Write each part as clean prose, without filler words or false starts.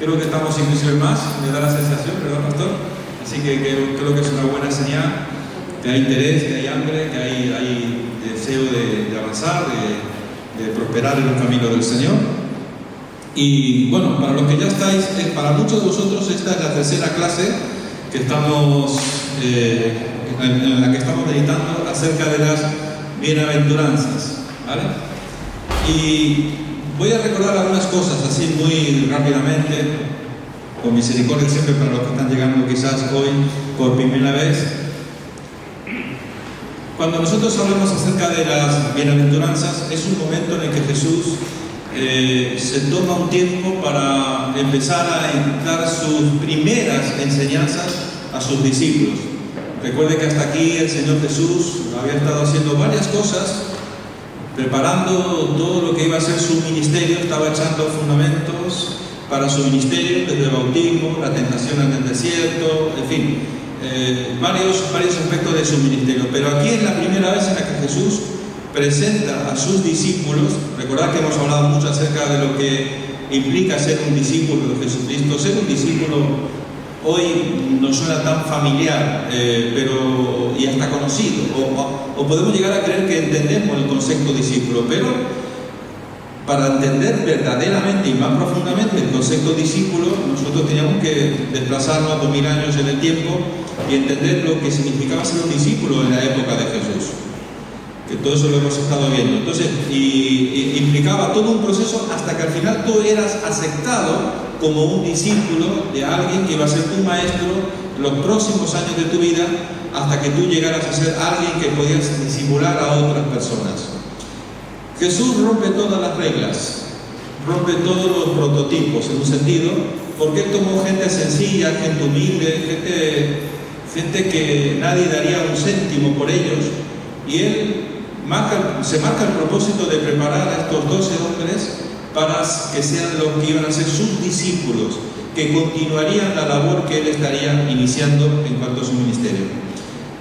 Creo que estamos inclusive más, me da la sensación, ¿verdad, pastor? Así que creo que es una buena señal, que hay interés, que hay hambre, que hay deseo de avanzar, de prosperar en los caminos del Señor. Y bueno, para los que ya estáis, para muchos de vosotros esta es la tercera clase que estamos, en la que estamos meditando acerca de las bienaventuranzas, ¿vale? Y voy a recordar algunas cosas así muy rápidamente, con misericordia siempre para los que están llegando quizás hoy por primera vez. Cuando nosotros hablamos acerca de las bienaventuranzas, es un momento en el que Jesús se toma un tiempo para empezar a dar sus primeras enseñanzas a sus discípulos. Recuerde que hasta aquí el Señor Jesús había estado haciendo varias cosas, preparando todo lo que iba a ser su ministerio, estaba echando fundamentos para su ministerio, desde el bautismo, la tentación en el desierto, en fin, varios aspectos de su ministerio. Pero aquí es la primera vez en la que Jesús presenta a sus discípulos. Recordad que hemos hablado mucho acerca de lo que implica ser un discípulo de Jesucristo. Ser un discípulo hoy nos suena tan familiar, y hasta conocido, o podemos llegar a creer que entendemos el concepto discípulo, pero para entender verdaderamente y más profundamente el concepto discípulo, nosotros teníamos que desplazarnos 2000 años en el tiempo y entender lo que significaba ser un discípulo en la época de Jesús. Que todo eso lo hemos estado viendo. Entonces, y implicaba todo un proceso hasta que al final tú eras aceptado como un discípulo de alguien que iba a ser tu maestro los próximos años de tu vida, hasta que tú llegaras a ser alguien que podías discipular a otras personas. Jesús rompe todas las reglas, rompe todos los prototipos en un sentido, porque Él tomó gente sencilla, gente humilde, gente que nadie daría un céntimo por ellos, y Él se marca el propósito de preparar a estos 12 hombres para que sean los que iban a ser sus discípulos, que continuarían la labor que Él estaría iniciando en cuanto a su ministerio.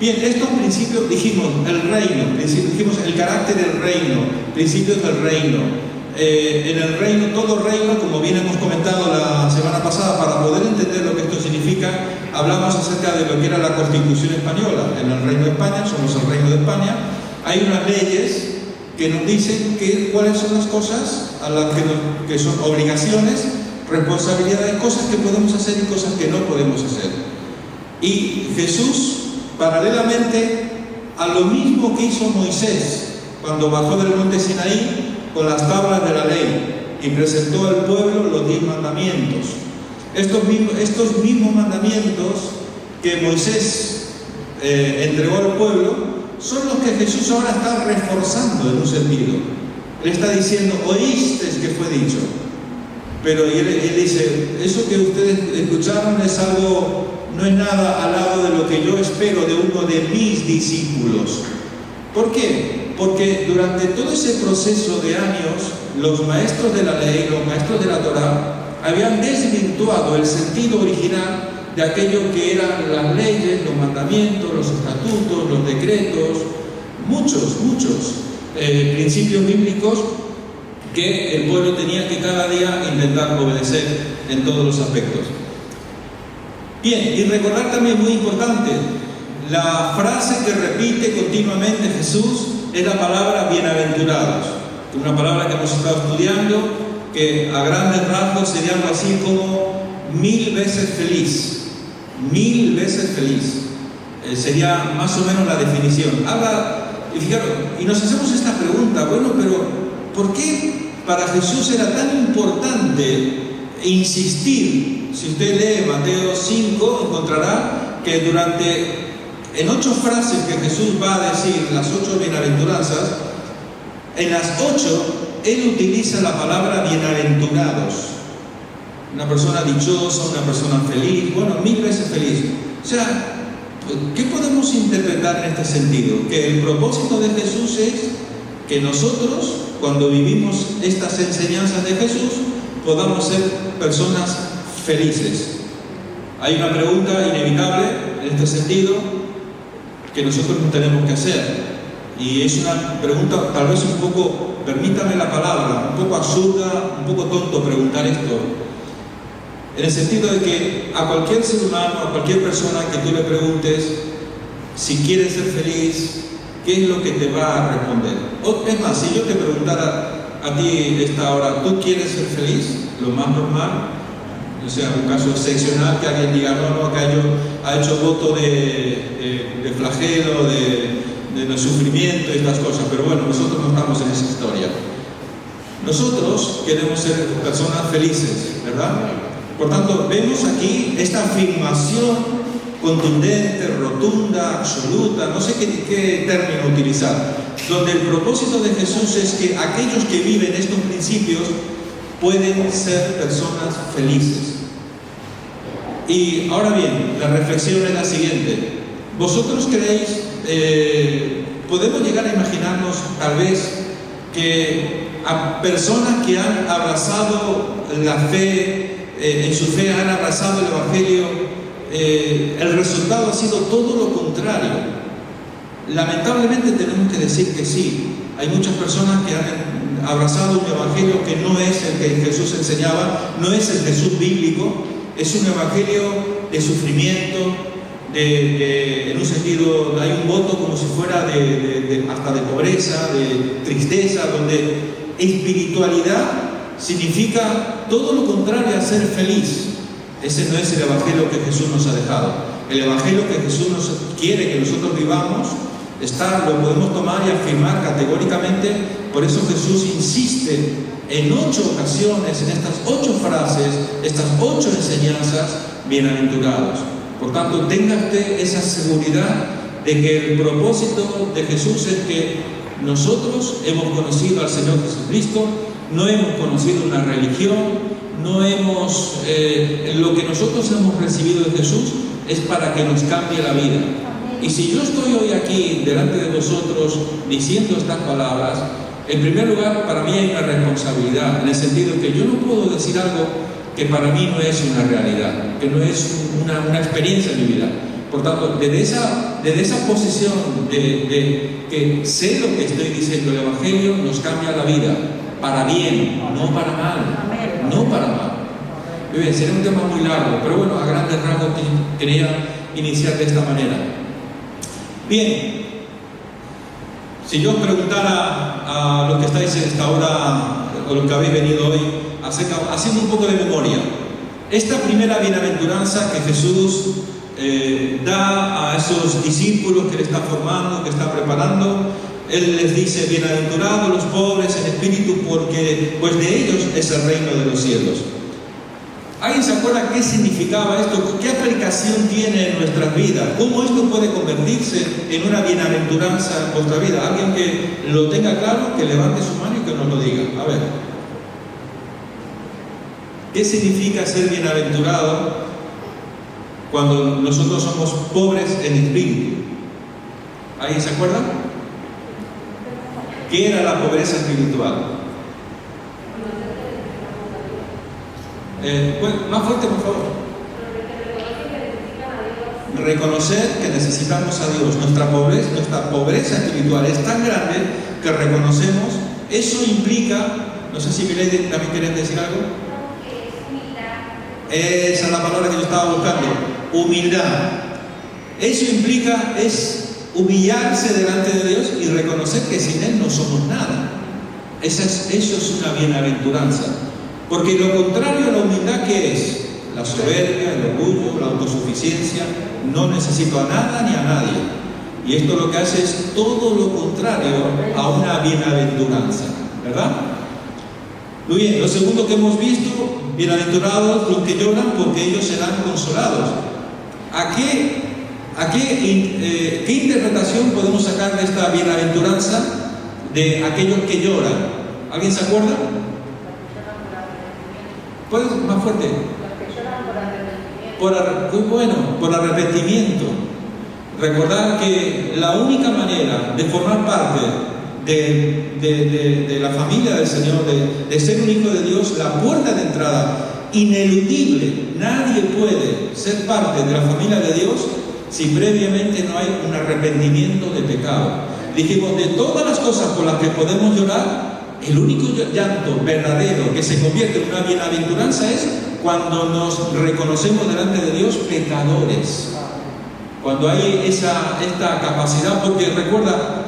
Bien, estos principios, dijimos el reino, dijimos el carácter del reino, principios del reino. En el reino, todo reino, como bien hemos comentado la semana pasada, para poder entender lo que esto significa, hablamos acerca de lo que era la Constitución española. En el Reino de España, somos el Reino de España, hay unas leyes que nos dicen cuáles son las cosas a las que son obligaciones, responsabilidades, cosas que podemos hacer y cosas que no podemos hacer. Y Jesús, paralelamente a lo mismo que hizo Moisés cuando bajó del monte Sinaí con las tablas de la ley y presentó al pueblo los 10 mandamientos. Estos mismos mandamientos que Moisés entregó al pueblo son los que Jesús ahora está reforzando en un sentido. Él está diciendo, oísteis que fue dicho. Pero él dice, eso que ustedes escucharon es algo, no es nada al lado de lo que yo espero de uno de mis discípulos. ¿Por qué? Porque durante todo ese proceso de años, los maestros de la ley, los maestros de la Torá, habían desvirtuado el sentido original de aquello que eran las leyes, los mandamientos, los estatutos, los decretos, muchos principios bíblicos que el pueblo tenía que cada día intentar obedecer en todos los aspectos. Bien, y recordar también muy importante, la frase que repite continuamente Jesús es la palabra bienaventurados, una palabra que hemos estado estudiando, que a grandes rasgos sería algo así como 1000 veces feliz. 1000 veces feliz. Sería más o menos la definición. Y fijaros, y nos hacemos esta pregunta, bueno, pero ¿por qué para Jesús era tan importante insistir? Si usted lee Mateo 5, encontrará que en 8 frases que Jesús va a decir, las 8 bienaventuranzas, en las 8 Él utiliza la palabra bienaventurados. Una persona dichosa, una persona feliz, 1000 veces feliz. O sea, ¿qué podemos interpretar en este sentido? Que el propósito de Jesús es que nosotros, cuando vivimos estas enseñanzas de Jesús, podamos ser personas felices. Hay una pregunta inevitable en este sentido que nosotros nos tenemos que hacer. Y es una pregunta tal vez un poco, permítame la palabra, un poco absurda, un poco tonto preguntar esto. En el sentido de que a cualquier ser humano, a cualquier persona que tú le preguntes si quiere ser feliz, ¿qué es lo que te va a responder? O, es más, si yo te preguntara a ti esta hora, ¿tú quieres ser feliz? Lo más normal, o sea, un caso excepcional que alguien diga, no, que ha hecho voto de flagelo, de sufrimiento y estas cosas, pero bueno, nosotros no estamos en esa historia. Nosotros queremos ser personas felices, ¿verdad? Por tanto, vemos aquí esta afirmación contundente, rotunda, absoluta, no sé qué término utilizar, donde el propósito de Jesús es que aquellos que viven estos principios pueden ser personas felices. Y ahora bien, la reflexión es la siguiente. ¿Vosotros creéis, podemos llegar a imaginarnos tal vez que a personas que han abrazado la fe, en su fe han abrazado el Evangelio, el resultado ha sido todo lo contrario? Lamentablemente tenemos que decir que sí. Hay muchas personas que han abrazado un Evangelio que no es el que Jesús enseñaba, no es el Jesús bíblico, es un Evangelio de sufrimiento, en un sentido, hay un voto como si fuera hasta de pobreza, de tristeza, donde espiritualidad significa todo lo contrario a ser feliz. Ese no es el Evangelio que Jesús nos ha dejado. El Evangelio que Jesús nos quiere que nosotros vivamos, lo podemos tomar y afirmar categóricamente. Por eso Jesús insiste en 8 ocasiones, en estas 8 frases, estas 8 enseñanzas, bienaventurados. Por tanto, tenga usted esa seguridad de que el propósito de Jesús es que nosotros hemos conocido al Señor Jesucristo, no hemos conocido una religión, no hemos, lo que nosotros hemos recibido de Jesús es para que nos cambie la vida. Y si yo estoy hoy aquí delante de vosotros diciendo estas palabras, en primer lugar, para mí hay una responsabilidad, en el sentido que yo no puedo decir algo que para mí no es una realidad, que no es una experiencia en mi vida. Por tanto, desde esa posición de que sé lo que estoy diciendo, el Evangelio nos cambia la vida, para bien, no para mal, no para mal. Bien, sería un tema muy largo, pero bueno, a grandes rasgos quería iniciar de esta manera. Bien, si yo os preguntara a los que estáis en esta hora, o los que habéis venido hoy, haciendo un poco de memoria, esta primera bienaventuranza que Jesús da a esos discípulos que le está formando, que está preparando, Él les dice: bienaventurados los pobres en espíritu, porque pues de ellos es el reino de los cielos. ¿Alguien se acuerda qué significaba esto? ¿Qué aplicación tiene en nuestras vidas? ¿Cómo esto puede convertirse en una bienaventuranza en vuestra vida? Alguien que lo tenga claro, que levante su mano y que nos lo diga. A ver, ¿qué significa ser bienaventurado cuando nosotros somos pobres en espíritu? ¿Alguien se acuerda? ¿Qué era la pobreza espiritual? Más fuerte, por favor. Reconocer que necesitamos a Dios. Nuestra pobreza espiritual es tan grande que reconocemos. Eso implica, no sé si Milady también querés decir algo. Esa es la palabra que yo estaba buscando. Humildad. Eso implica humillarse delante de Dios y reconocer que sin Él no somos nada. Eso es una bienaventuranza. Porque lo contrario a la humildad, ¿qué es? La soberbia, el orgullo, la autosuficiencia. No necesito a nada ni a nadie. Y esto lo que hace es todo lo contrario a una bienaventuranza, ¿verdad? Muy bien, lo segundo que hemos visto: bienaventurados los que lloran, porque ellos serán consolados. ¿Qué interpretación podemos sacar de esta bienaventuranza de aquellos que lloran? ¿Alguien se acuerda? ¿Puedes más fuerte? Por arrepentimiento. Recordar que la única manera de formar parte de la familia del Señor, de ser un hijo de Dios, la puerta de entrada ineludible, nadie puede ser parte de la familia de Dios si previamente no hay un arrepentimiento de pecado. Dijimos, de todas las cosas por las que podemos llorar, El único llanto verdadero que se convierte en una bienaventuranza es cuando nos reconocemos delante de Dios pecadores. Cuando hay esta capacidad, porque recuerda,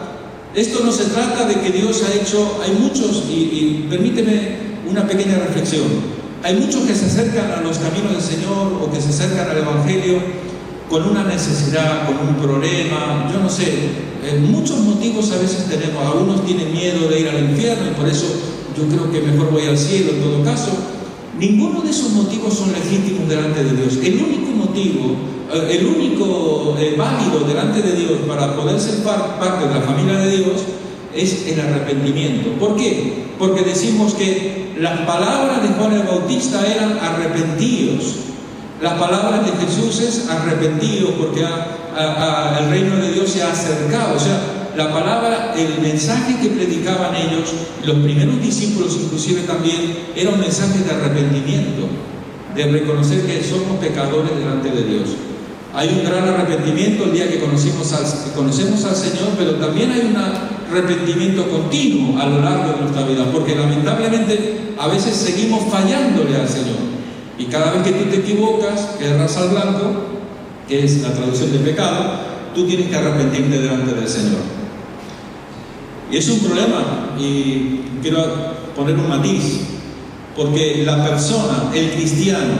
esto no se trata de que Dios ha hecho, hay muchos, y permíteme una pequeña reflexión, hay muchos que se acercan a los caminos del Señor o que se acercan al Evangelio con una necesidad, con un problema, yo no sé, muchos motivos a veces tenemos. Algunos tienen miedo de ir al infierno y por eso yo creo que mejor voy al cielo en todo caso. Ninguno de esos motivos son legítimos delante de Dios. El único motivo, el único válido delante de Dios para poder ser parte de la familia de Dios es el arrepentimiento. ¿Por qué? Porque decimos que las palabras de Juan el Bautista eran arrepentidos. Las palabras de Jesús es arrepentidos porque el reino de Dios se ha acercado. O sea, la palabra, el mensaje que predicaban ellos, los primeros discípulos inclusive también, era un mensaje de arrepentimiento, de reconocer que somos pecadores delante de Dios. Hay un gran arrepentimiento el día que conocemos al Señor, pero también hay un arrepentimiento continuo a lo largo de nuestra vida, porque lamentablemente a veces seguimos fallándole al Señor. Y cada vez que tú te equivocas, que erras al blanco, que es la traducción de pecado, tú tienes que arrepentirte delante del Señor. Y es un problema, y quiero poner un matiz, porque la persona, el cristiano,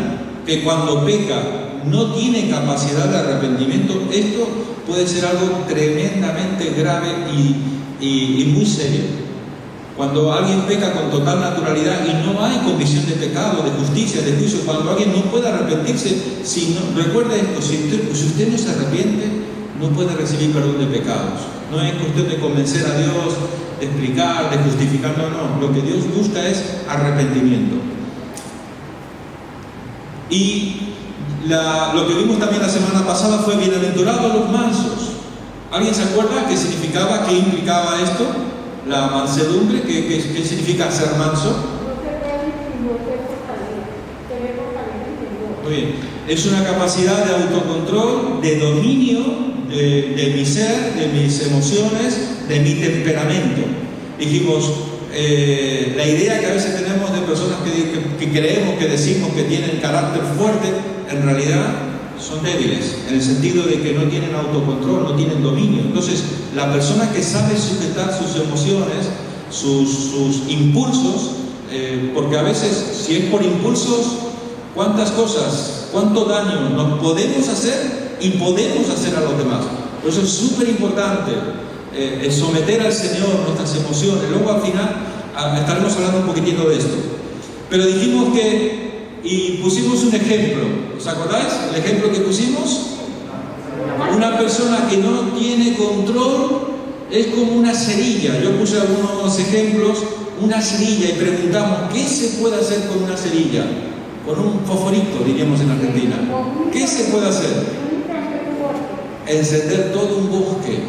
que cuando peca no tiene capacidad de arrepentimiento, esto puede ser algo tremendamente grave y muy serio. Cuando alguien peca con total naturalidad y no hay convicción de pecado, de justicia, de juicio, cuando alguien no puede arrepentirse, recuerde esto, si usted no se arrepiente, no puede recibir perdón de pecados. No es cuestión de convencer a Dios, de explicar, de justificar, no. Lo que Dios busca es arrepentimiento. Y lo que vimos también la semana pasada fue bienaventurados los mansos. ¿Alguien se acuerda qué significaba, qué implicaba esto? La mansedumbre, ¿qué significa ser manso? Muy bien, es una capacidad de autocontrol, de dominio de mi ser, de mis emociones, de mi temperamento. Dijimos, la idea que a veces tenemos de personas que creemos, que decimos que tienen carácter fuerte, en realidad son débiles, en el sentido de que no tienen autocontrol, no tienen dominio. Entonces, la persona que sabe sujetar sus emociones, sus impulsos, porque a veces, si es por impulsos, ¿cuántas cosas, cuánto daño nos podemos hacer y podemos hacer a los demás? Por eso es súper importante someter al Señor nuestras emociones. Luego al final estaremos hablando un poquitito de esto. Pero dijimos y pusimos un ejemplo. ¿Os acordáis? El ejemplo que pusimos. Una persona que no tiene control es como una cerilla. Yo puse algunos ejemplos, una cerilla, y preguntamos, ¿qué se puede hacer con una cerilla? Con un fosforito, diríamos en Argentina. ¿Qué se puede hacer? Encender todo un bosque.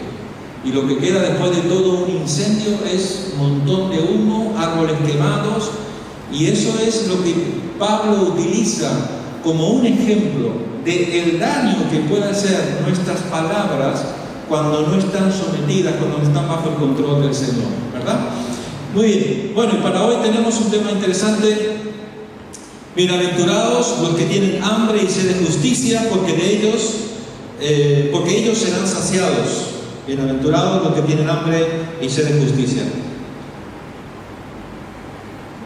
Y lo que queda después de todo un incendio es un montón de humo, árboles quemados. Y eso es lo que Pablo utiliza como un ejemplo del daño que pueden hacer nuestras palabras cuando no están sometidas, cuando no están bajo el control del Señor, ¿verdad? Muy bien. Bueno, y para hoy tenemos un tema interesante. Bienaventurados los que tienen hambre y sed de justicia, porque ellos serán saciados. Bienaventurados los que tienen hambre y sed de justicia.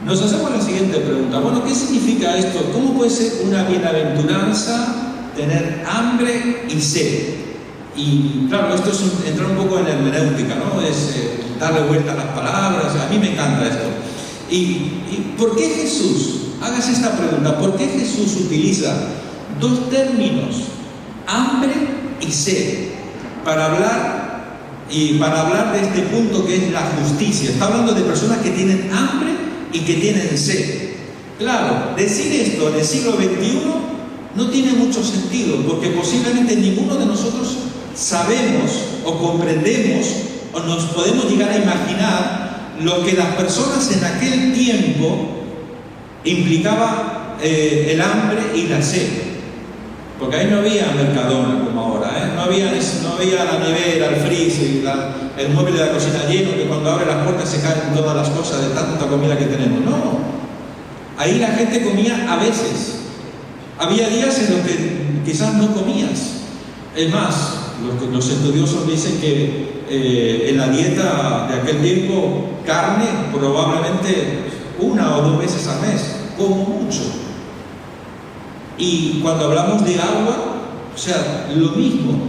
Nos hacemos la siguiente pregunta. Bueno, ¿qué significa esto? ¿Cómo puede ser una bienaventuranza tener hambre y sed? Y claro, esto es entrar un poco en hermenéutica, ¿no? Es darle vuelta a las palabras. A mí me encanta esto. ¿Y por qué Jesús? Hágase esta pregunta. ¿Por qué Jesús utiliza dos términos, hambre y sed, para hablar de este punto que es la justicia? Está hablando de personas que tienen hambre y que tienen sed. Claro, decir esto en el siglo XXI no tiene mucho sentido, porque posiblemente ninguno de nosotros sabemos o comprendemos o nos podemos llegar a imaginar lo que las personas en aquel tiempo implicaba el hambre y la sed. Porque ahí no había Mercadona como ahora, no había la nevera, el freezer, el mueble de la cocina lleno, que cuando abre las puertas se caen todas las cosas de tanta comida que tenemos. No, ahí la gente comía a veces. Había días en los que quizás no comías. Es más, los estudiosos dicen que en la dieta de aquel tiempo, carne probablemente 1 o 2 veces al mes, como mucho. Y cuando hablamos de agua, o sea, lo mismo.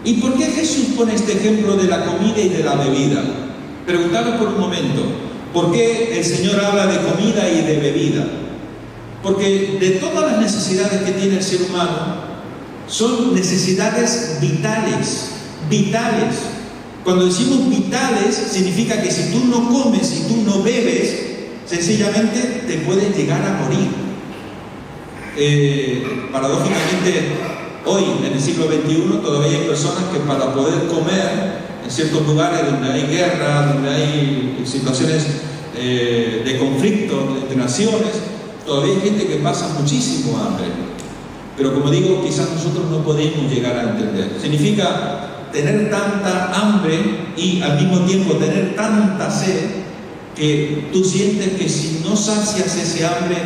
¿Y por qué Jesús pone este ejemplo de la comida y de la bebida? Preguntadme por un momento, ¿por qué el Señor habla de comida y de bebida? Porque de todas las necesidades que tiene el ser humano, son necesidades vitales, vitales. Cuando decimos vitales, significa que si tú no comes y tú no bebes, sencillamente te puedes llegar a morir. Paradójicamente, hoy, en el siglo XXI, todavía hay personas que para poder comer en ciertos lugares donde hay guerra, donde hay situaciones de conflicto entre naciones, todavía hay gente que pasa muchísimo hambre. Pero como digo, quizás nosotros no podemos llegar a entender. Significa tener tanta hambre y al mismo tiempo tener tanta sed que tú sientes que si no sacias ese hambre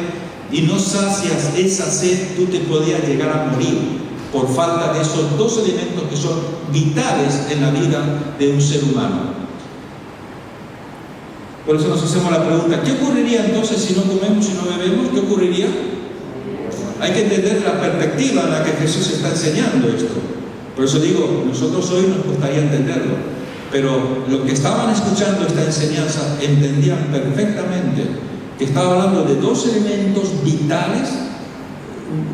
y no sacias esa sed, tú te podías llegar a morir por falta de esos 2 elementos que son vitales en la vida de un ser humano. Por eso nos hacemos la pregunta, ¿qué ocurriría entonces si no comemos y no bebemos? ¿Qué ocurriría? Hay que entender la perspectiva en la que Jesús está enseñando esto. Por eso digo, nosotros hoy nos gustaría entenderlo, pero los que estaban escuchando esta enseñanza entendían perfectamente que estaba hablando de 2 elementos vitales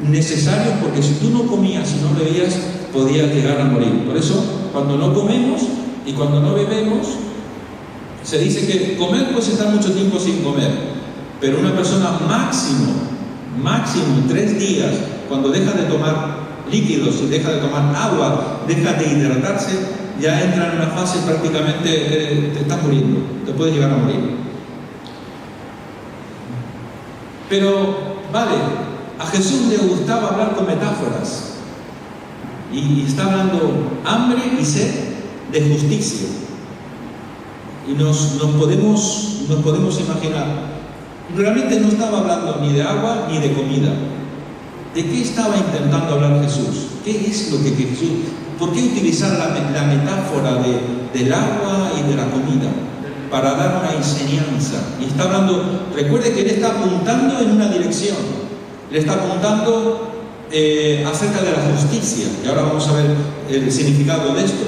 necesarios, porque si tú no comías y no bebías, podías llegar a morir. Por eso, cuando no comemos y cuando no bebemos, se dice que comer puede estar mucho tiempo sin comer, pero una persona máximo 3 días, cuando deja de tomar líquidos y deja de tomar agua, deja de hidratarse, ya entra en una fase prácticamente te estás muriendo, te puedes llegar a morir. Pero, vale, a Jesús le gustaba hablar con metáforas y está hablando hambre y sed de justicia. Y nos podemos imaginar. Realmente no estaba hablando ni de agua ni de comida. ¿De qué estaba intentando hablar Jesús? ¿Qué es lo que Jesús? ¿Por qué utilizar la metáfora del agua y de la comida? Para dar una enseñanza. Y está hablando, recuerde que él está apuntando en una dirección. Le está apuntando acerca de la justicia. Y ahora vamos a ver el significado de esto.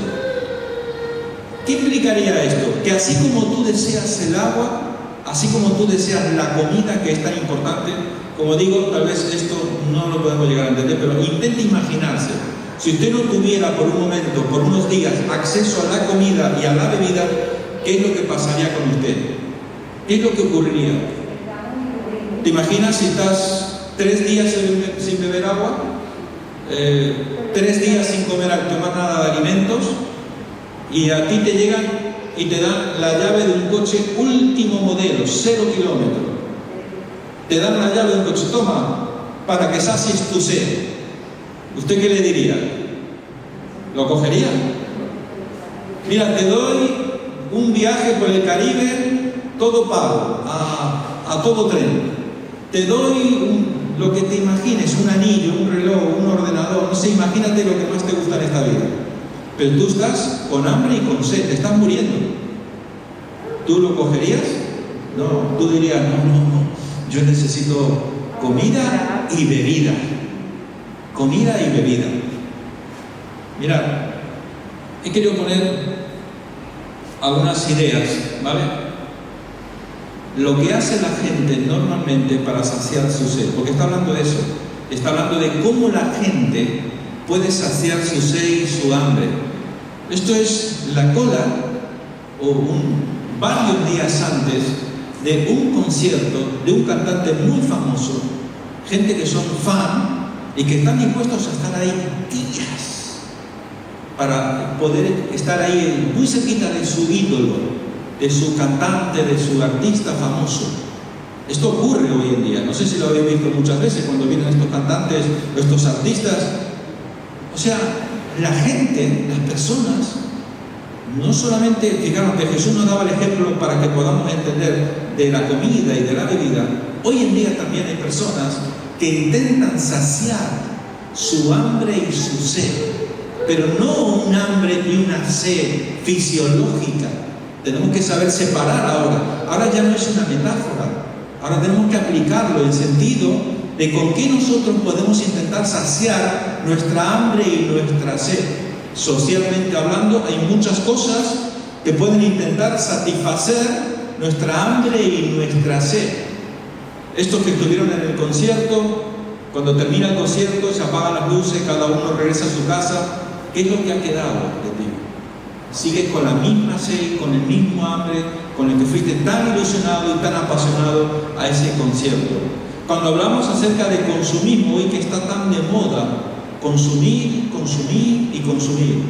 ¿Qué implicaría esto? Que así como tú deseas el agua, así como tú deseas la comida, que es tan importante, como digo, tal vez esto no lo podemos llegar a entender, pero intente imaginarse, si usted no tuviera por un momento, por unos días, acceso a la comida y a la bebida, ¿qué es lo que pasaría con usted? ¿Qué es lo que ocurriría? ¿Te imaginas si estás 3 días sin beber agua? 3 días sin tomar nada de alimentos, y a ti te llegan y te dan la llave de un coche último modelo, 0 kilómetros. Te dan la llave de un coche, toma, para que sacies tu sed. ¿Usted qué le diría? ¿Lo cogería? Mira, te doy un viaje por el Caribe, todo pago, a todo tren. Te doy lo que te imagines, un anillo, un reloj, un ordenador, no sé, imagínate lo que más te gusta en esta vida. Pero tú estás con hambre y con sed, te estás muriendo. ¿Tú lo cogerías? No, tú dirías, no, yo necesito comida y bebida. Comida y bebida. Mirad, he querido poner algunas ideas, ¿vale? Lo que hace la gente normalmente para saciar su sed, porque está hablando de eso, está hablando de cómo la gente puede saciar su sed y su hambre. Esto es la cola, o varios días antes de un concierto de un cantante muy famoso, gente que son fan y que están dispuestos a estar ahí días para poder estar ahí muy cerquita de su ídolo, de su cantante, de su artista famoso. Esto ocurre hoy en día, no sé si lo habéis visto muchas veces cuando vienen estos cantantes, estos artistas. O sea, la gente, las personas, no solamente, fijaros que Jesús nos daba el ejemplo para que podamos entender de la comida y de la bebida. Hoy en día también hay personas que intentan saciar su hambre y su sed, pero no un hambre y una sed fisiológica. Tenemos que saber separar ahora. Ahora ya no es una metáfora. Ahora tenemos que aplicarlo en sentido de con qué nosotros podemos intentar saciar nuestra hambre y nuestra sed. Socialmente hablando, hay muchas cosas que pueden intentar satisfacer nuestra hambre y nuestra sed. Estos que estuvieron en el concierto, cuando termina el concierto, se apagan las luces, cada uno regresa a su casa. ¿Qué es lo que ha quedado de ti? ¿Sigues con la misma sed, con el mismo hambre, con el que fuiste tan ilusionado y tan apasionado a ese concierto? Cuando hablamos acerca de consumismo, hoy que está tan de moda, consumir, consumir y consumir.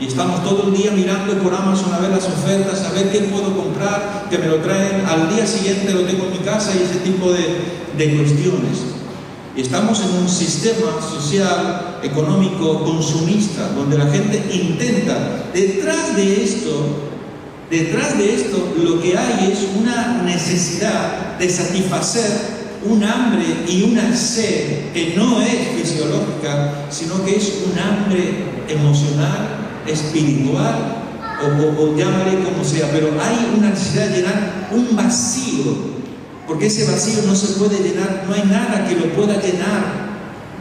Y estamos todo el día mirando por Amazon a ver las ofertas, a ver qué puedo comprar, que me lo traen al día siguiente, lo tengo en mi casa y ese tipo de cuestiones. Y estamos en un sistema social, económico, consumista, donde la gente intenta, detrás de esto, lo que hay es una necesidad de satisfacer un hambre y una sed que no es fisiológica, sino que es un hambre emocional, espiritual, o llámale como sea, pero hay una necesidad de llenar un vacío, porque ese vacío no se puede llenar, no hay nada que lo pueda llenar,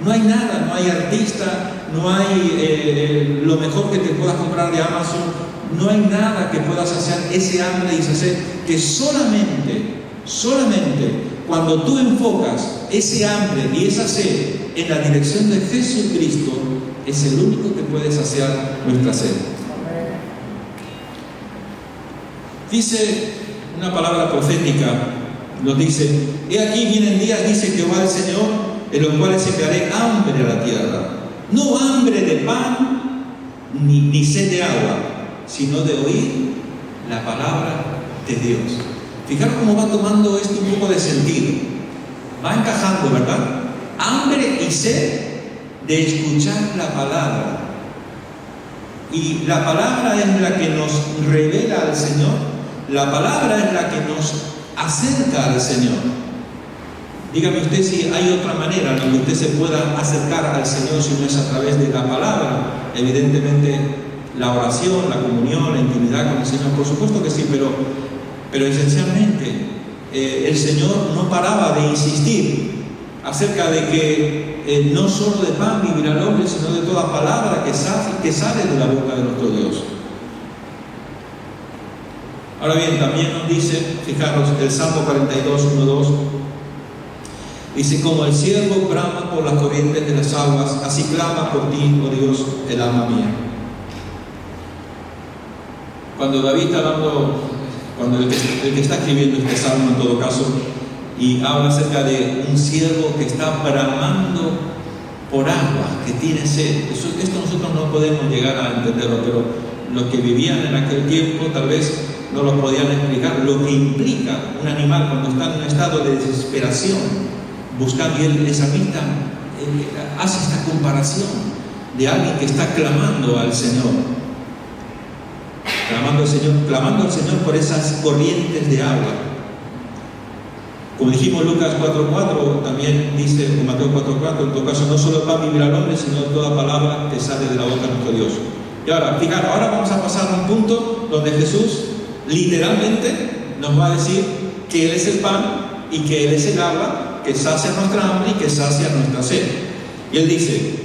no hay nada, no hay artista, no hay lo mejor que te puedas comprar de Amazon, no hay nada que pueda saciar ese hambre y esa sed, que solamente cuando tú enfocas ese hambre y esa sed en la dirección de Jesucristo, es el único que puede saciar nuestra sed. Dice una palabra profética, nos dice: he aquí vienen días, dice Jehová el Señor, en los cuales enviaré hambre a la tierra. No hambre de pan, ni sed de agua, sino de oír la palabra de Dios. Fijaros cómo va tomando esto un poco de sentido. Va encajando, ¿verdad? Hambre y sed de escuchar la palabra. Y la palabra es la que nos revela al Señor. La palabra es la que nos acerca al Señor. Dígame usted si hay otra manera en la que usted se pueda acercar al Señor si no es a través de la palabra. Evidentemente, la oración, la comunión, la intimidad con el Señor, por supuesto que sí, pero esencialmente el Señor no paraba de insistir acerca de que no solo de pan vivirá el hombre, sino de toda palabra que sale de la boca de nuestro Dios. Ahora bien, también nos dice, fijaros, el Salmo 42, 1, 2, dice: como el ciervo brama por las corrientes de las aguas, así clama por ti, oh Dios, el alma mía. Cuando David está hablando, cuando el que está escribiendo este salmo en todo caso, y habla acerca de un ciervo que está bramando por agua, que tiene sed, esto nosotros no podemos llegar a entenderlo, pero los que vivían en aquel tiempo tal vez no lo podían explicar, lo que implica un animal cuando está en un estado de desesperación, buscando, y el salmista hace esta comparación de alguien que está clamando al Señor. Clamando al Señor por esas corrientes de agua. Como dijimos, Lucas 4:4 también dice, o Mateo 4:4, en todo caso, no solo pan vivirá el hombre, sino toda palabra que sale de la boca de nuestro Dios. Y ahora, fijaros, ahora vamos a pasar a un punto donde Jesús literalmente nos va a decir que Él es el pan y que Él es el agua que sacia nuestra hambre y que sacia nuestra sed. Y Él dice,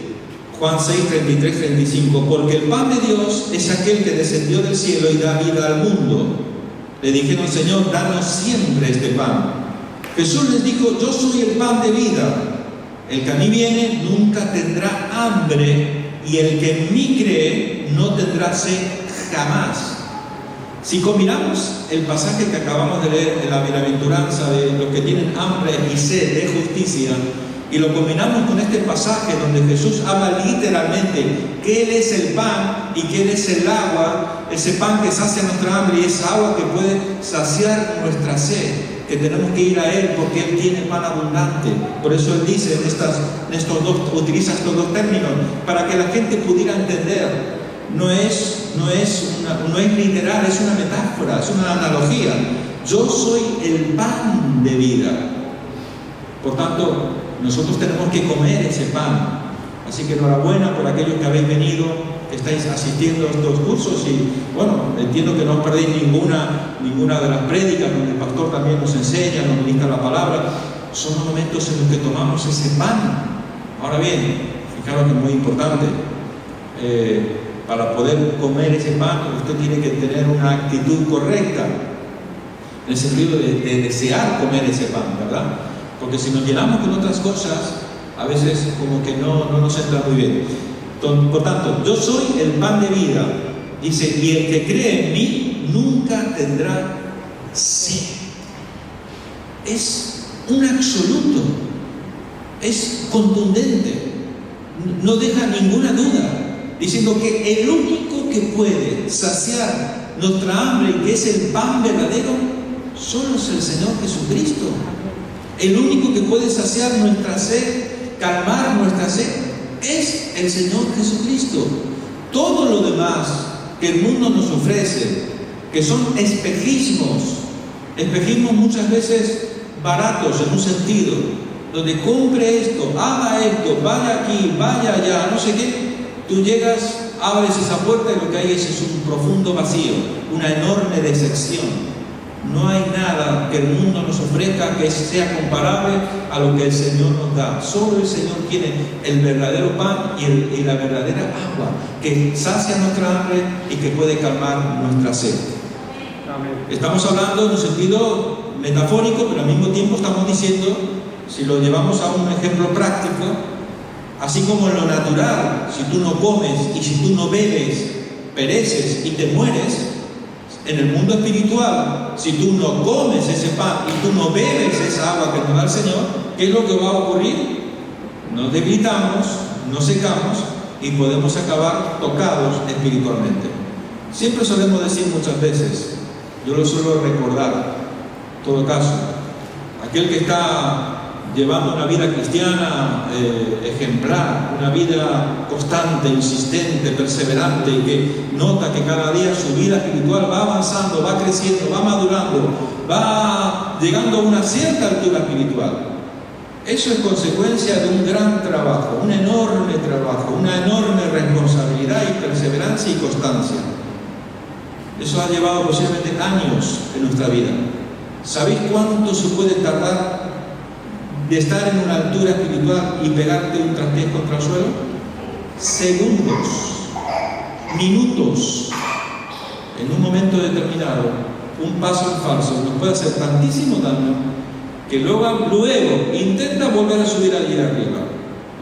Juan 6, 33, 35, porque el pan de Dios es aquel que descendió del cielo y da vida al mundo. Le dijeron: Señor, danos siempre este pan. Jesús les dijo: yo soy el pan de vida. El que a mí viene nunca tendrá hambre, y el que en mí cree no tendrá sed jamás. Si combinamos el pasaje que acabamos de leer de la bienaventuranza de los que tienen hambre y sed de justicia, y lo combinamos con este pasaje donde Jesús habla literalmente que Él es el pan y que Él es el agua, ese pan que sacia nuestra hambre y esa agua que puede saciar nuestra sed, que tenemos que ir a Él porque Él tiene pan abundante. Por eso Él dice utiliza estos dos términos, para que la gente pudiera entender. No es literal, es una metáfora, es una analogía. Yo soy el pan de vida. Por tanto, nosotros tenemos que comer ese pan. Así que enhorabuena por aquellos que habéis venido, que estáis asistiendo a estos cursos, y bueno, entiendo que no os perdéis ninguna de las prédicas donde el pastor también nos enseña, nos ministra la palabra. Son los momentos en los que tomamos ese pan. Ahora bien, fijaros que es muy importante, para poder comer ese pan usted tiene que tener una actitud correcta, en el sentido de desear comer ese pan, ¿verdad? Porque si nos llenamos con otras cosas, a veces como que no nos entra muy bien. Por tanto, yo soy el pan de vida, dice, y el que cree en mí nunca tendrá sed. Es un absoluto, es contundente, no deja ninguna duda, diciendo que el único que puede saciar nuestra hambre y que es el pan verdadero, solo es el Señor Jesucristo. El único que puede saciar nuestra sed, calmar nuestra sed, es el Señor Jesucristo. Todo lo demás que el mundo nos ofrece, que son espejismos muchas veces baratos en un sentido, donde compre esto, haga esto, vaya aquí, vaya allá, no sé qué, tú llegas, abres esa puerta y lo que hay es un profundo vacío, una enorme decepción. No hay nada que el mundo nos ofrezca que sea comparable a lo que el Señor nos da. Solo el Señor tiene el verdadero pan y la verdadera agua que sacia nuestra hambre y que puede calmar nuestra sed. Amén. Estamos hablando en un sentido metafórico, pero al mismo tiempo estamos diciendo, si lo llevamos a un ejemplo práctico, así como en lo natural, si tú no comes y si tú no bebes, pereces y te mueres. En el mundo espiritual, si tú no comes ese pan y tú no bebes esa agua que nos da el Señor, ¿qué es lo que va a ocurrir? Nos debilitamos, nos secamos y podemos acabar tocados espiritualmente. Siempre solemos decir muchas veces, yo lo suelo recordar, en todo caso, aquel que está llevando una vida cristiana ejemplar, una vida constante, insistente, perseverante, y que nota que cada día su vida espiritual va avanzando, va creciendo, va madurando, va llegando a una cierta altura espiritual. Eso es consecuencia de un gran trabajo, un enorme trabajo, una enorme responsabilidad y perseverancia y constancia. Eso ha llevado posiblemente años en nuestra vida. ¿Sabéis cuánto se puede tardar de estar en una altura espiritual y pegarte un traspiés contra el suelo? Segundos, minutos. En un momento determinado, un paso en falso nos puede hacer tantísimo daño que luego intenta volver a subir allí arriba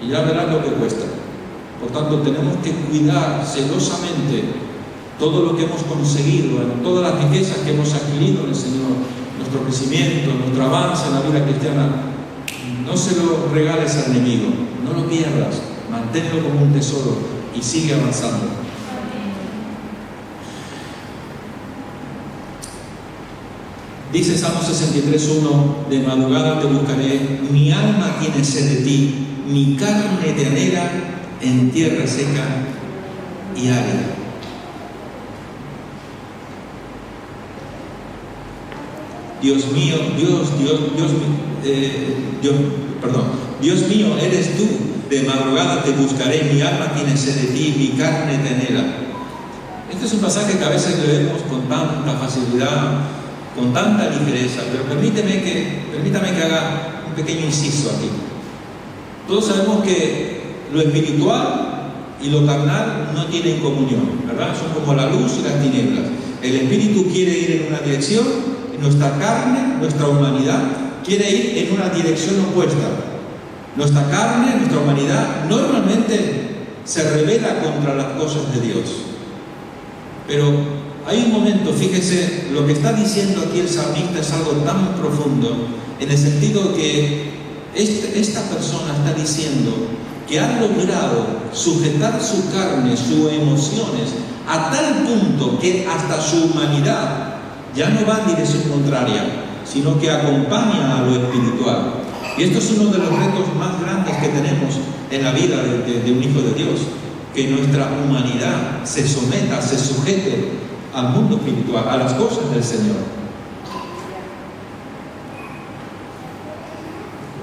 y ya verás lo que cuesta. Por tanto, tenemos que cuidar celosamente todo lo que hemos conseguido, todas las riquezas que hemos adquirido en el Señor, nuestro crecimiento, nuestro avance en la vida cristiana. No se lo regales al enemigo, no lo pierdas, manténlo como un tesoro y sigue avanzando. Dice Salmo 63:1, de madrugada te buscaré, mi alma tiene sed de ti, mi carne te anhela en tierra seca y árida. Dios mío, Dios mío, eres tú, de madrugada te buscaré, mi alma tiene sed de ti, mi carne te anhela. Este es un pasaje que a veces leemos con tanta facilidad, con tanta ligereza, pero permítame que haga un pequeño inciso aquí. Todos sabemos que lo espiritual y lo carnal no tienen comunión, ¿verdad? Son como la luz y las tinieblas. El espíritu quiere ir en una dirección, y nuestra carne, nuestra humanidad, quiere ir en una dirección opuesta. Nuestra carne, nuestra humanidad, normalmente se rebela contra las cosas de Dios. Pero hay un momento, fíjese, lo que está diciendo aquí el salmista es algo tan profundo, en el sentido que esta persona está diciendo que ha logrado sujetar su carne, sus emociones, a tal punto que hasta su humanidad ya no va en dirección contraria, sino que acompaña a lo espiritual. Y esto es uno de los retos más grandes que tenemos en la vida de un hijo de Dios, que nuestra humanidad se someta, se sujete al mundo espiritual, a las cosas del Señor.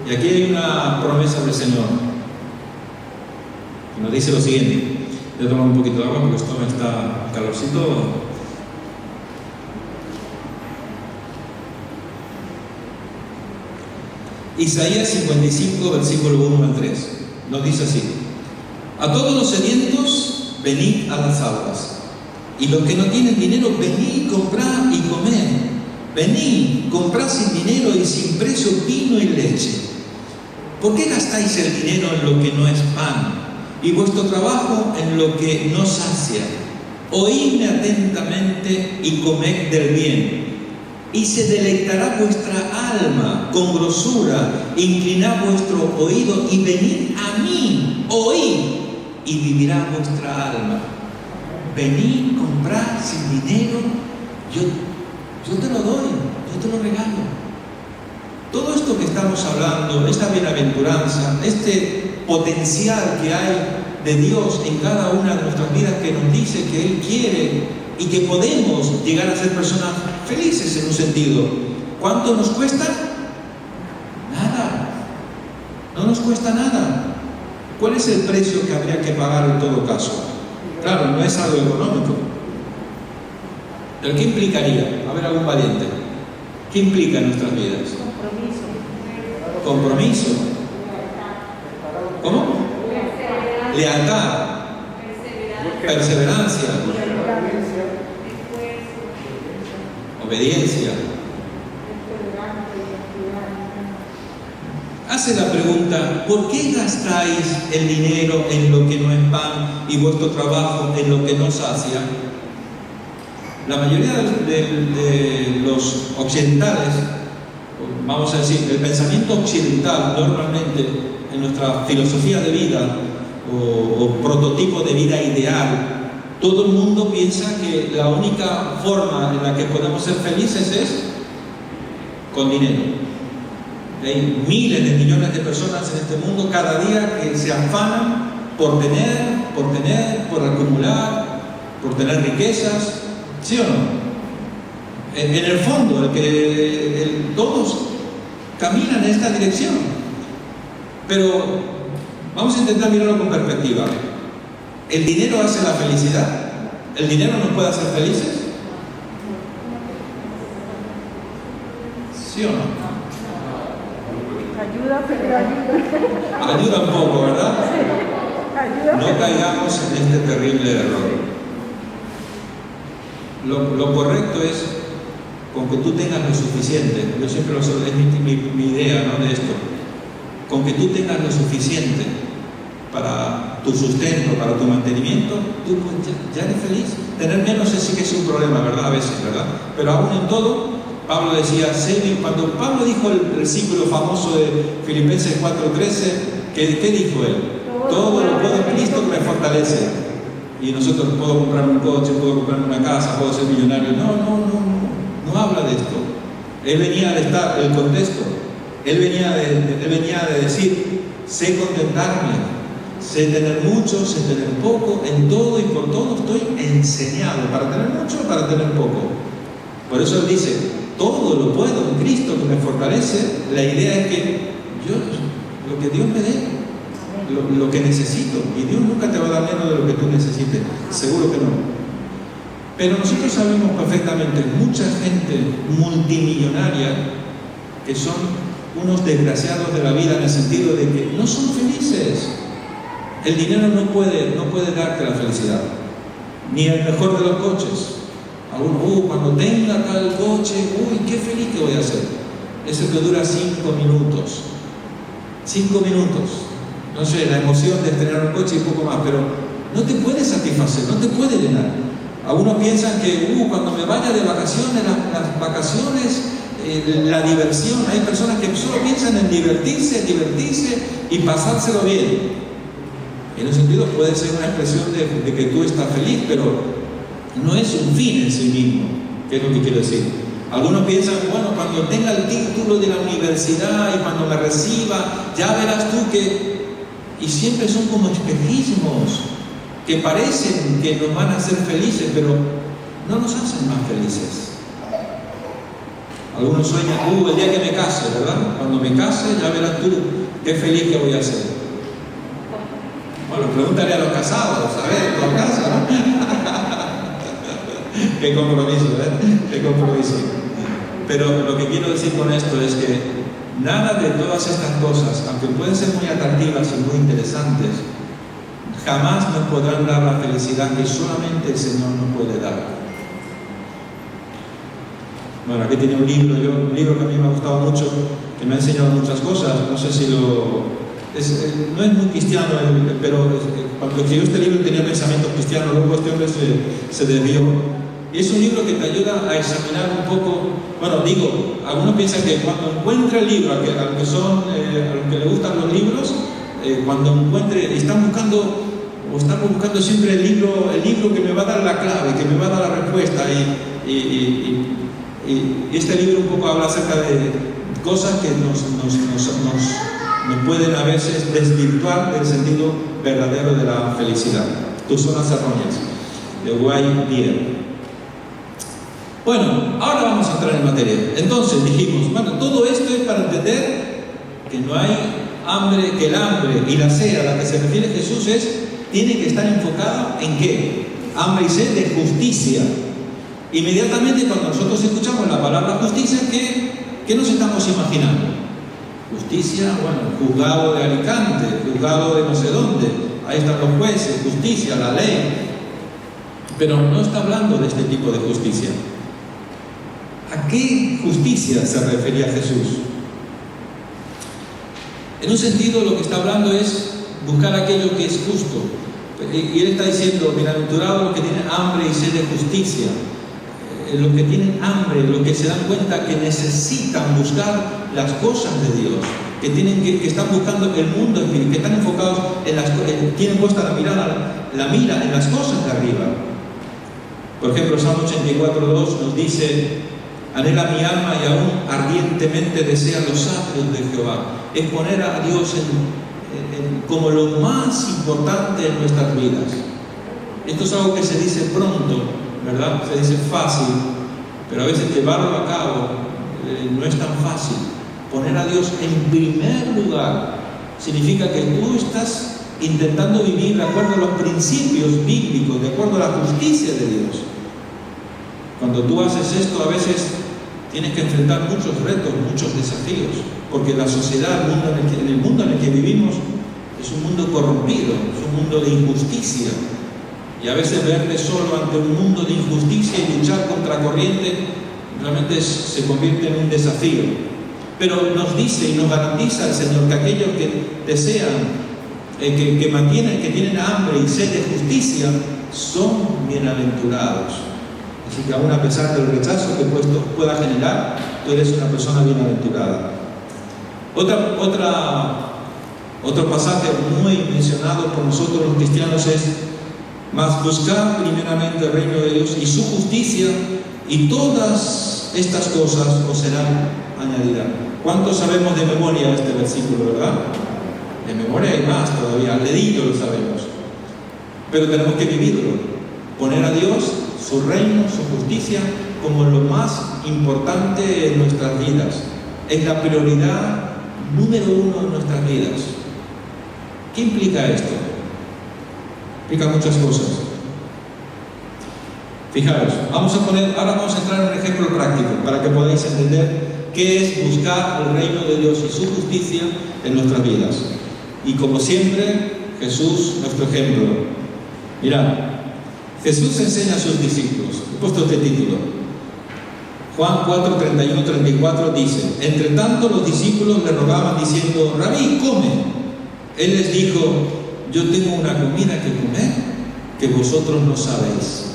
Y aquí hay una promesa del Señor, que nos dice lo siguiente. Voy a tomar un poquito de agua porque esto me está calorcito. Isaías 55, versículo 1 al 3, nos dice así: a todos los sedientos, venid a las aguas, y los que no tienen dinero, venid, comprad y comed. Venid, comprad sin dinero y sin precio vino y leche. ¿Por qué gastáis el dinero en lo que no es pan, y vuestro trabajo en lo que no sacia? Oídme atentamente y comed del bien, y se deleitará vuestra alma con grosura. Inclinad vuestro oído y venid a mí, oíd, y vivirá vuestra alma. Venid, comprad sin dinero, yo te lo doy, yo te lo regalo. Todo esto que estamos hablando, esta bienaventuranza, este potencial que hay de Dios en cada una de nuestras vidas, que nos dice que Él quiere y que podemos llegar a ser personas felices en un sentido. ¿Cuánto nos cuesta? Nada. No nos cuesta nada. ¿Cuál es el precio que habría que pagar en todo caso? Claro, no es algo económico. ¿Pero qué implicaría? A ver, algún valiente. ¿Qué implica en nuestras vidas? Compromiso. ¿Cómo? Lealtad. Perseverancia. Obediencia. Hace la pregunta: ¿por qué gastáis el dinero en lo que no es pan y vuestro trabajo en lo que no sacia? La mayoría de los occidentales, vamos a decir, el pensamiento occidental normalmente en nuestra filosofía de vida o prototipo de vida ideal, todo el mundo piensa que la única forma en la que podemos ser felices es con dinero. Hay miles de millones de personas en este mundo cada día que se afanan por tener, por acumular, por tener riquezas. ¿Sí o no? En el fondo, todos caminan en esta dirección. Pero vamos a intentar mirarlo con perspectiva. ¿El dinero hace la felicidad? ¿El dinero nos puede hacer felices? ¿Sí o no? Ayuda, pero ayuda. Ayuda un poco, ¿verdad? Ayuda. No caigamos en este terrible error. Lo correcto es con que tú tengas lo suficiente. Yo siempre es mi idea, ¿no?, de esto. Con que tú tengas lo suficiente para tu sustento, para tu mantenimiento, tú ya eres feliz. Tener menos sí que es un problema, ¿verdad? A veces, ¿verdad? Pero aún en todo, Pablo decía, cuando Pablo dijo el versículo famoso de Filipenses 4:13, ¿qué dijo él? Todo lo puedo en Cristo que me fortalece. Y nosotros, puedo comprar un coche, puedo comprar una casa, puedo ser millonario. No habla de esto. Él venía de estar, el contexto, él venía de decir, sé contentarme, sé tener mucho, sé tener poco, en todo y por todo estoy enseñado, para tener mucho, para tener poco. Por eso él dice, todo lo puedo en Cristo que me fortalece. La idea es que lo que Dios me dé, lo que necesito, y Dios nunca te va a dar menos de lo que tú necesites, seguro que no. Pero nosotros sabemos perfectamente mucha gente multimillonaria que son unos desgraciados de la vida, en el sentido de que no son felices. El dinero no puede darte la felicidad, ni el mejor de los coches. Algunos, cuando tenga tal coche, qué feliz que voy a ser. Eso que dura 5 minutos. 5 minutos. No sé, la emoción de tener un coche y poco más, pero no te puede satisfacer, no te puede llenar. Algunos piensan que cuando me vaya de vacaciones, las vacaciones, la diversión, hay personas que solo piensan en divertirse y pasárselo bien. En un sentido puede ser una expresión de que tú estás feliz, pero no es un fin en sí mismo, que es lo que quiero decir. Algunos piensan, bueno, cuando tenga el título de la universidad y cuando me reciba, ya verás tú que... Y siempre son como espejismos que parecen que nos van a hacer felices, pero no nos hacen más felices. Algunos sueñan, el día que me case, ¿verdad? Cuando me case, ya verás tú qué feliz que voy a ser. Bueno, pregúntale a los casados, a ver, ¿tu casa, no? Qué compromiso, ¿eh? Qué compromiso. Pero lo que quiero decir con esto es que nada de todas estas cosas, aunque pueden ser muy atractivas y muy interesantes, jamás nos podrán dar la felicidad que solamente el Señor nos puede dar. Bueno, aquí tiene un libro que a mí me ha gustado mucho, que me ha enseñado muchas cosas. No sé si no es muy cristiano, pero cuando escribió este libro tenía pensamientos cristianos, luego este hombre se desvió. Y es un libro que te ayuda a examinar un poco. Bueno, algunos piensan que cuando encuentre el libro, a los que le gustan los libros, cuando encuentre, estamos buscando siempre el libro que me va a dar la clave, que me va a dar la respuesta. Y este libro un poco habla acerca de cosas que nos pueden a veces desvirtuar del sentido verdadero de la felicidad. Tus zonas erróneas, de Wayne Dyer. Bueno, ahora vamos a entrar en materia. Entonces dijimos, bueno, todo esto es para entender que no hay hambre, que el hambre y la sed a la que se refiere Jesús tiene que estar enfocada en ¿qué? Hambre y sed de justicia. Inmediatamente cuando nosotros escuchamos la palabra justicia, ¿qué nos estamos imaginando? Justicia, bueno, juzgado de Alicante, juzgado de no sé dónde, ahí están los jueces, justicia, la ley. Pero no está hablando de este tipo de justicia. ¿A qué justicia se refería Jesús? En un sentido, lo que está hablando es buscar aquello que es justo. Y él está diciendo, bienaventurados los que tienen hambre y sed de justicia. Los que tienen hambre, los que se dan cuenta que necesitan buscar las cosas de Dios, que están buscando el mundo espiritual, que están enfocados tienen puesta la mira en las cosas de arriba. Por ejemplo, Salmo 84:2 nos dice: anhela mi alma y aún ardientemente desea los atrios de Jehová. Es poner a Dios como lo más importante en nuestras vidas. Esto es algo que se dice pronto, ¿verdad? Se dice fácil, pero a veces llevarlo a cabo no es tan fácil. Poner a Dios en primer lugar significa que tú estás intentando vivir de acuerdo a los principios bíblicos, de acuerdo a la justicia de Dios. Cuando tú haces esto, a veces tienes que enfrentar muchos retos, muchos desafíos, porque la sociedad, en el mundo en el que vivimos, es un mundo corrompido, es un mundo de injusticia. Y a veces verte solo ante un mundo de injusticia y luchar contra corriente realmente se convierte en un desafío. Pero nos dice y nos garantiza el Señor que aquellos que desean, que tienen hambre y sed de justicia, son bienaventurados. Así que aún a pesar del rechazo que pueda generar, tú eres una persona bienaventurada. Otro pasaje muy mencionado por nosotros los cristianos es: mas buscar primeramente el reino de Dios y su justicia, y todas estas cosas os serán añadidas. ¿Cuántos sabemos de memoria este versículo, verdad? De memoria hay más todavía, al dedillo lo sabemos. Pero tenemos que vivirlo. Poner a Dios, su reino, su justicia, como lo más importante en nuestras vidas. Es la prioridad número uno en nuestras vidas. ¿Qué implica esto? Implica muchas cosas. Fijaros, ahora vamos a entrar en un ejemplo práctico para que podáis entender qué es buscar el reino de Dios y su justicia en nuestras vidas. Y como siempre, Jesús, nuestro ejemplo. Mirad, Jesús enseña a sus discípulos. He puesto este título. Juan 4:31-34 dice: entre tanto los discípulos le rogaban diciendo: Rabí, come. Él les dijo: yo tengo una comida que comer que vosotros no sabéis.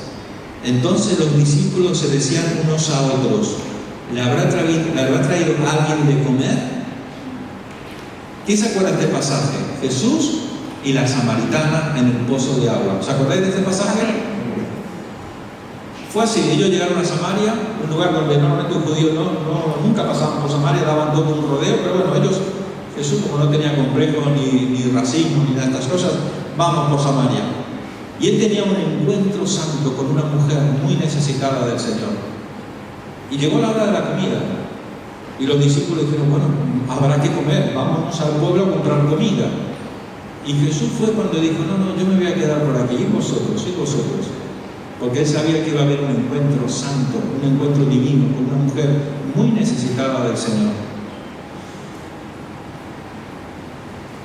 Entonces los discípulos se decían unos a otros: ¿le habrá traído alguien de comer? ¿Quién se acuerda de este pasaje? Jesús y la samaritana en el pozo de agua. ¿Os acordáis de este pasaje? fue así, ellos llegaron a Samaria, un lugar donde normalmente los judíos nunca pasaban por Samaria, daban todo un rodeo, pero bueno, ellos, Jesús como no tenía complejos ni racismo ni nada de estas cosas, vamos por Samaria. Y él tenía un encuentro santo con una mujer muy necesitada del Señor. Y llegó la hora de la comida. Y los discípulos dijeron, bueno, habrá que comer, vamos al pueblo a comprar comida. Y Jesús fue cuando dijo, no, yo me voy a quedar por aquí, y vosotros. Porque él sabía que iba a haber un encuentro santo, un encuentro divino con una mujer muy necesitada del Señor.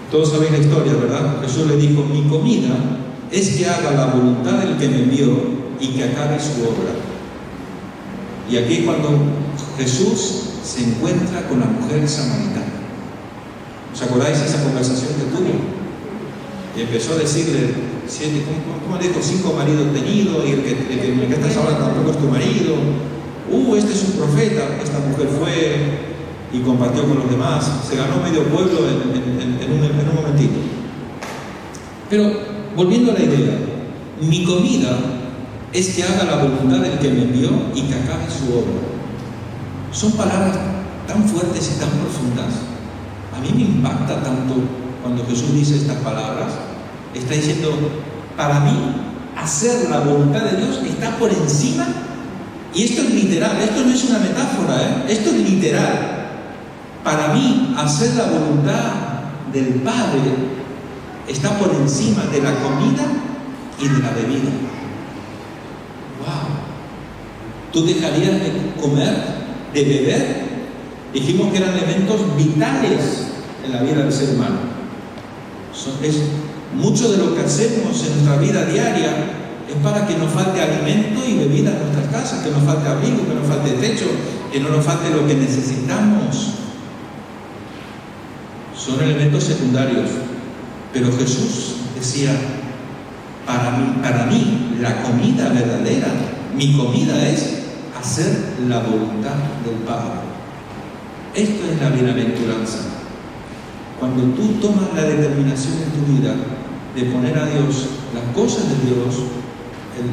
Todos sabéis la historia, ¿verdad? Jesús le dijo, mi comida es que haga la voluntad del que me envió y que acabe su obra. Y aquí es cuando Jesús se encuentra con la mujer samaritana. ¿Os acordáis de esa conversación que tuvo? Y empezó a decirle, ¿cómo le dijo? 5 maridos tenidos, y el que estás ahora tampoco es tu marido. Este es un profeta. Esta mujer fue y compartió con los demás. Se ganó medio pueblo en un momentito. Pero, volviendo a la idea, mi comida es que haga la voluntad del que me envió y que acabe su obra. Son palabras tan fuertes y tan profundas. A mí me impacta tanto cuando Jesús dice estas palabras. Está diciendo, para mí, hacer la voluntad de Dios está por encima. Y esto es literal, esto no es una metáfora, esto es literal. Para mí, hacer la voluntad del Padre está por encima de la comida y de la bebida. ¡Wow! ¿Tú dejarías de comer, de beber? Dijimos que eran elementos vitales en la vida del ser humano. Mucho de lo que hacemos en nuestra vida diaria es para que nos falte alimento y bebida en nuestras casas, que nos falte abrigo, que nos falte techo, que no nos falte lo que necesitamos. Son elementos secundarios. Pero Jesús decía, para mí, la comida verdadera, mi comida es hacer la voluntad del Padre. Esto es la bienaventuranza. Cuando tú tomas la determinación en tu vida de poner a Dios, las cosas de Dios,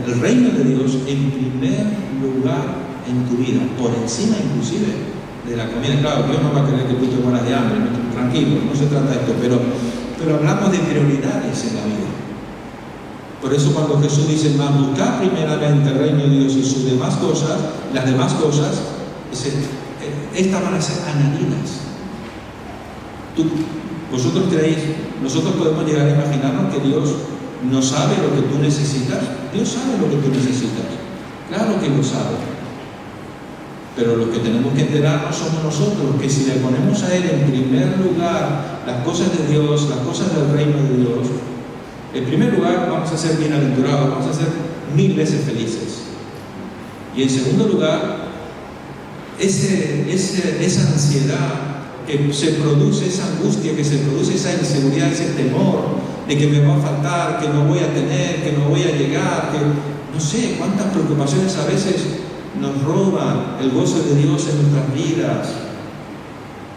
el reino de Dios en primer lugar en tu vida, por encima inclusive de la comida. Claro, Dios no va a querer que tú te mueras de hambre, tranquilo, no se trata de esto, pero hablamos de prioridades en la vida. Por eso cuando Jesús dice, buscar primeramente el reino de Dios y sus demás cosas, las demás cosas, estas van a ser añadidas. ¿Vosotros creéis? Nosotros podemos llegar a imaginarnos que Dios no sabe lo que tú necesitas. Dios sabe lo que tú necesitas. Claro que lo sabe. Pero lo que tenemos que enterarnos somos nosotros, que si le ponemos a Él en primer lugar las cosas de Dios, las cosas del reino de Dios, en primer lugar vamos a ser bienaventurados, vamos a ser 1000 veces felices. Y en segundo lugar, esa ansiedad que se produce, esa angustia que se produce, esa inseguridad, ese temor de que me va a faltar, que no voy a tener, que no voy a llegar, que no sé cuántas preocupaciones a veces nos roban el gozo de Dios en nuestras vidas.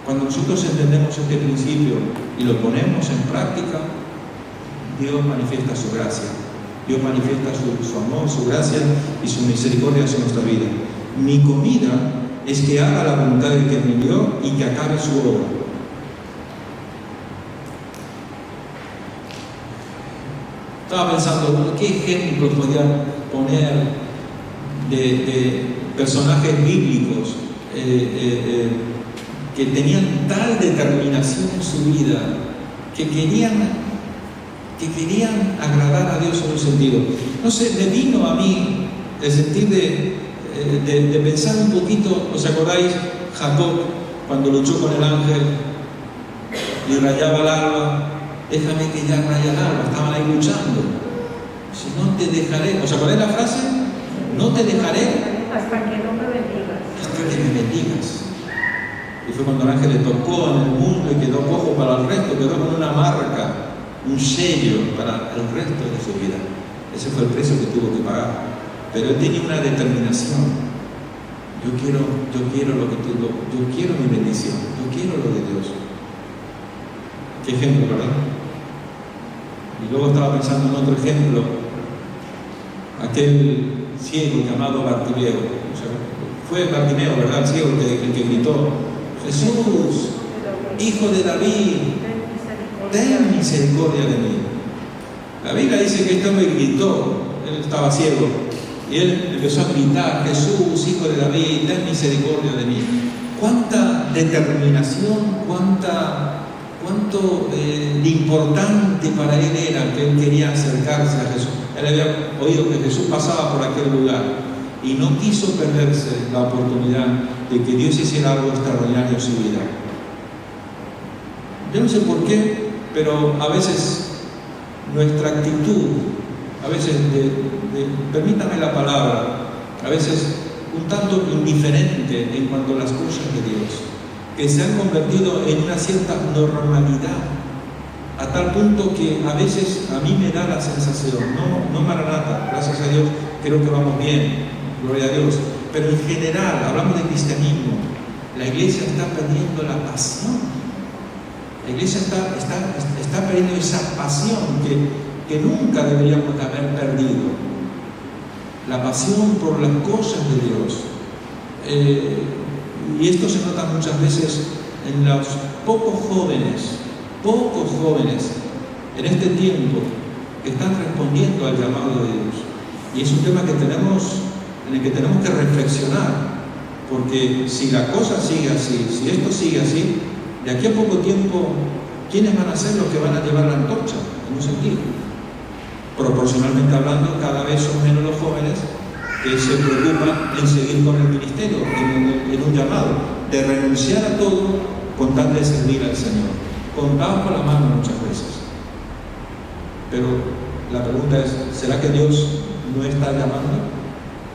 Cuando nosotros entendemos este principio y lo ponemos en práctica, Dios manifiesta su gracia, Dios manifiesta su amor, su gracia y su misericordia en nuestra vida. Mi comida es que haga la voluntad del que me envió y que acabe su obra. Estaba pensando, ¿qué ejemplos podía poner de personajes bíblicos que tenían tal determinación en su vida, que querían agradar a Dios en un sentido? No sé, me vino a mí el sentir de pensar un poquito. ¿Os acordáis? Jacob, cuando luchó con el ángel y rayaba el alba, déjame que ya raya el alba, estaban ahí luchando. Si no te dejaré, ¿os acordáis la frase? No te dejaré hasta que no me bendigas. Hasta que me bendigas. Y fue cuando el ángel le tocó en el mundo y quedó cojo para el resto, quedó con una marca, un sello para el resto de su vida. Ese fue el precio que tuvo que pagar. Pero él tenía una determinación. Yo quiero lo que tú, yo quiero mi bendición, yo quiero lo de Dios. Qué ejemplo, ¿verdad? Y luego estaba pensando en otro ejemplo. aquel ciego llamado Bartimeo. O sea, fue Bartimeo, ¿verdad? El ciego el que gritó: Jesús, hijo de David, ten misericordia de mí. La Biblia dice que este hombre gritó, él estaba ciego, y él empezó a gritar: Jesús, hijo de David, ten misericordia de mí. Cuánta determinación, cuánto de importante para él era que él quería acercarse a Jesús. Él había oído que Jesús pasaba por aquel lugar y no quiso perderse la oportunidad de que Dios hiciera algo extraordinario en su vida. Yo no sé por qué, pero a veces nuestra actitud, a veces permítame la palabra, a veces un tanto indiferente en cuanto a las cosas de Dios, que se han convertido en una cierta normalidad, a tal punto que a veces a mí me da la sensación, no Maranata, gracias a Dios, creo que vamos bien, gloria a Dios, pero en general, hablamos de cristianismo, la iglesia está perdiendo la pasión. La iglesia está perdiendo esa pasión que nunca deberíamos de haber perdido. La pasión por las cosas de Dios. Y esto se nota muchas veces en los pocos jóvenes en este tiempo que están respondiendo al llamado de Dios. Y es un tema en el que tenemos que reflexionar, porque si la cosa sigue así, si esto sigue así, de aquí a poco tiempo, ¿quiénes van a ser los que van a llevar la antorcha? En un sentido. Proporcionalmente hablando, cada vez son menos los jóvenes que se preocupan en seguir con el ministerio, en un llamado, de renunciar a todo con tal de servir al Señor. Contados con la mano muchas veces. Pero la pregunta es, ¿será que Dios no está llamando?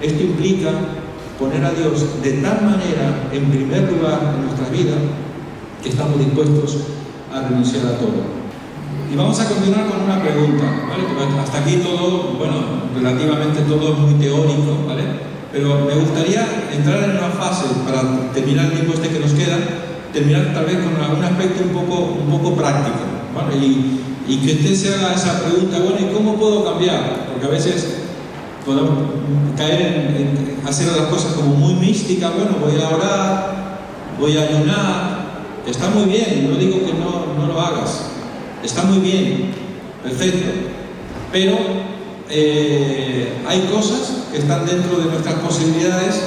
Esto implica poner a Dios de tal manera en primer lugar en nuestras vidas que estamos dispuestos a renunciar a todo. Y vamos a continuar con una pregunta, ¿vale? Porque hasta aquí todo, bueno, relativamente todo es muy teórico, ¿vale? Pero me gustaría entrar en una fase, para terminar el tiempo que nos queda, terminar tal vez con algún aspecto un poco práctico, ¿vale? Y que usted se haga esa pregunta, bueno, ¿y cómo puedo cambiar? Porque a veces podemos caer en hacer las cosas como muy místicas. Bueno, voy a orar, voy a ayunar. Está muy bien, no digo que no lo hagas, está muy bien, perfecto, pero hay cosas que están dentro de nuestras posibilidades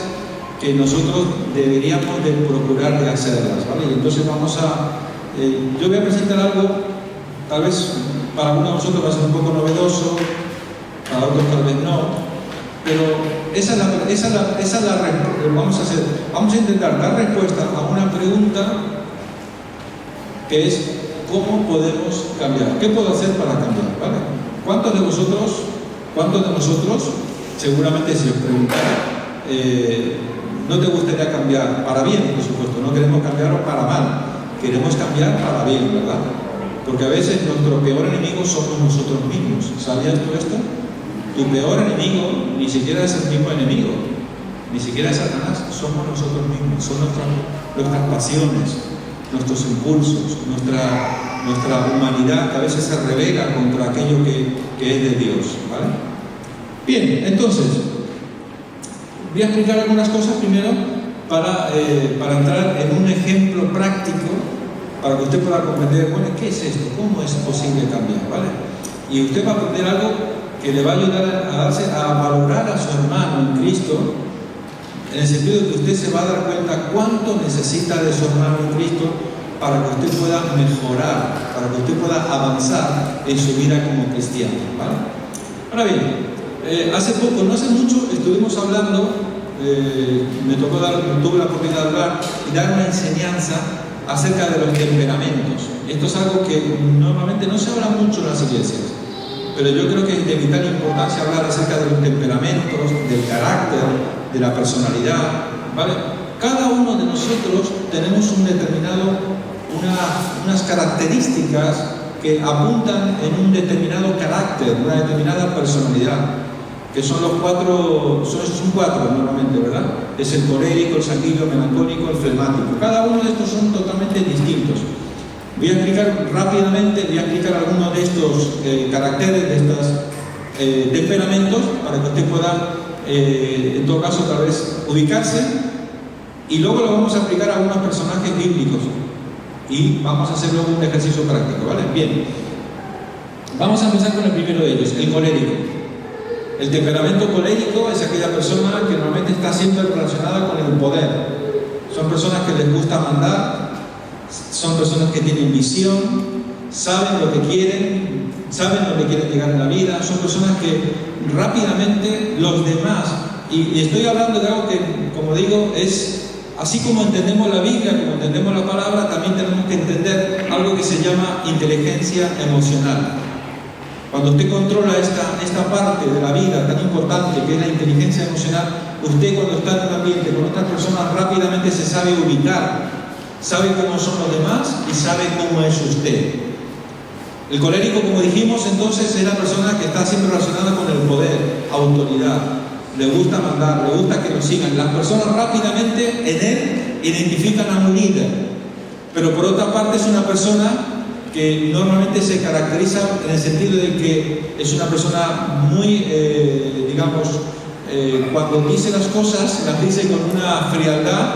que nosotros deberíamos de procurar de hacerlas, ¿vale? Y entonces yo voy a presentar algo, tal vez para algunos de nosotros va a ser un poco novedoso, para otros tal vez no, pero vamos a intentar dar respuesta a una pregunta que es: ¿cómo podemos cambiar? ¿Qué puedo hacer para cambiar? ¿Vale? ¿Cuántos de nosotros, seguramente si os preguntara, no te gustaría cambiar para bien, por supuesto, no queremos cambiar para mal, queremos cambiar para bien, ¿verdad? Porque a veces nuestro peor enemigo somos nosotros mismos. ¿Sabías tú esto? Tu peor enemigo ni siquiera es el mismo enemigo, ni siquiera es Satanás, somos nosotros mismos, son nuestras pasiones, nuestros impulsos, nuestra humanidad que a veces se revela contra aquello que es de Dios, ¿vale? Bien, entonces voy a explicar algunas cosas primero para entrar en un ejemplo práctico para que usted pueda comprender, bueno, ¿qué es esto? ¿Cómo es posible cambiar? ¿Vale? Y usted va a aprender algo que le va a ayudar a valorar a su hermano en Cristo, en el sentido de que usted se va a dar cuenta cuánto necesita de su hermano en Cristo para que usted pueda mejorar, para que usted pueda avanzar en su vida como cristiano, ¿vale? Ahora bien, no hace mucho, estuvimos hablando, tuve la oportunidad de hablar y dar una enseñanza acerca de los temperamentos. Esto es algo que normalmente no se habla mucho en las iglesias, pero yo creo que es de vital importancia hablar acerca de los temperamentos, del carácter, de la personalidad, ¿vale? Cada uno de nosotros tenemos unas características que apuntan en un determinado carácter, una determinada personalidad, que son son cuatro normalmente, ¿verdad? Es el colérico, el sanguíneo, el melancólico, el flemático. Cada uno de estos son totalmente distintos. Voy a explicar rápidamente, algunos de estos caracteres, de estas temperamentos para que usted pueda, en todo caso, tal vez ubicarse. Y luego lo vamos a aplicar a algunos personajes bíblicos. Y vamos a hacer luego un ejercicio práctico, ¿vale? Bien. Vamos a empezar con el primero de ellos, el colérico. El temperamento colérico es aquella persona que normalmente está siempre relacionada con el poder. Son personas que les gusta mandar, son personas que tienen visión, saben lo que quieren, saben dónde quieren llegar en la vida, son personas que rápidamente los demás, y estoy hablando de algo que, como digo, es así como entendemos la Biblia, como entendemos la palabra, también tenemos que entender algo que se llama inteligencia emocional. Cuando usted controla esta parte de la vida tan importante que es la inteligencia emocional, usted cuando está en un ambiente con otras personas rápidamente se sabe ubicar, sabe cómo son los demás y sabe cómo es usted. El colérico, como dijimos, entonces es la persona que está siempre relacionada con el poder, autoridad, le gusta mandar, le gusta que lo sigan. Las personas rápidamente en él identifican a un líder, pero por otra parte es una persona que normalmente se caracteriza en el sentido de que es una persona muy, cuando dice las cosas, las dice con una frialdad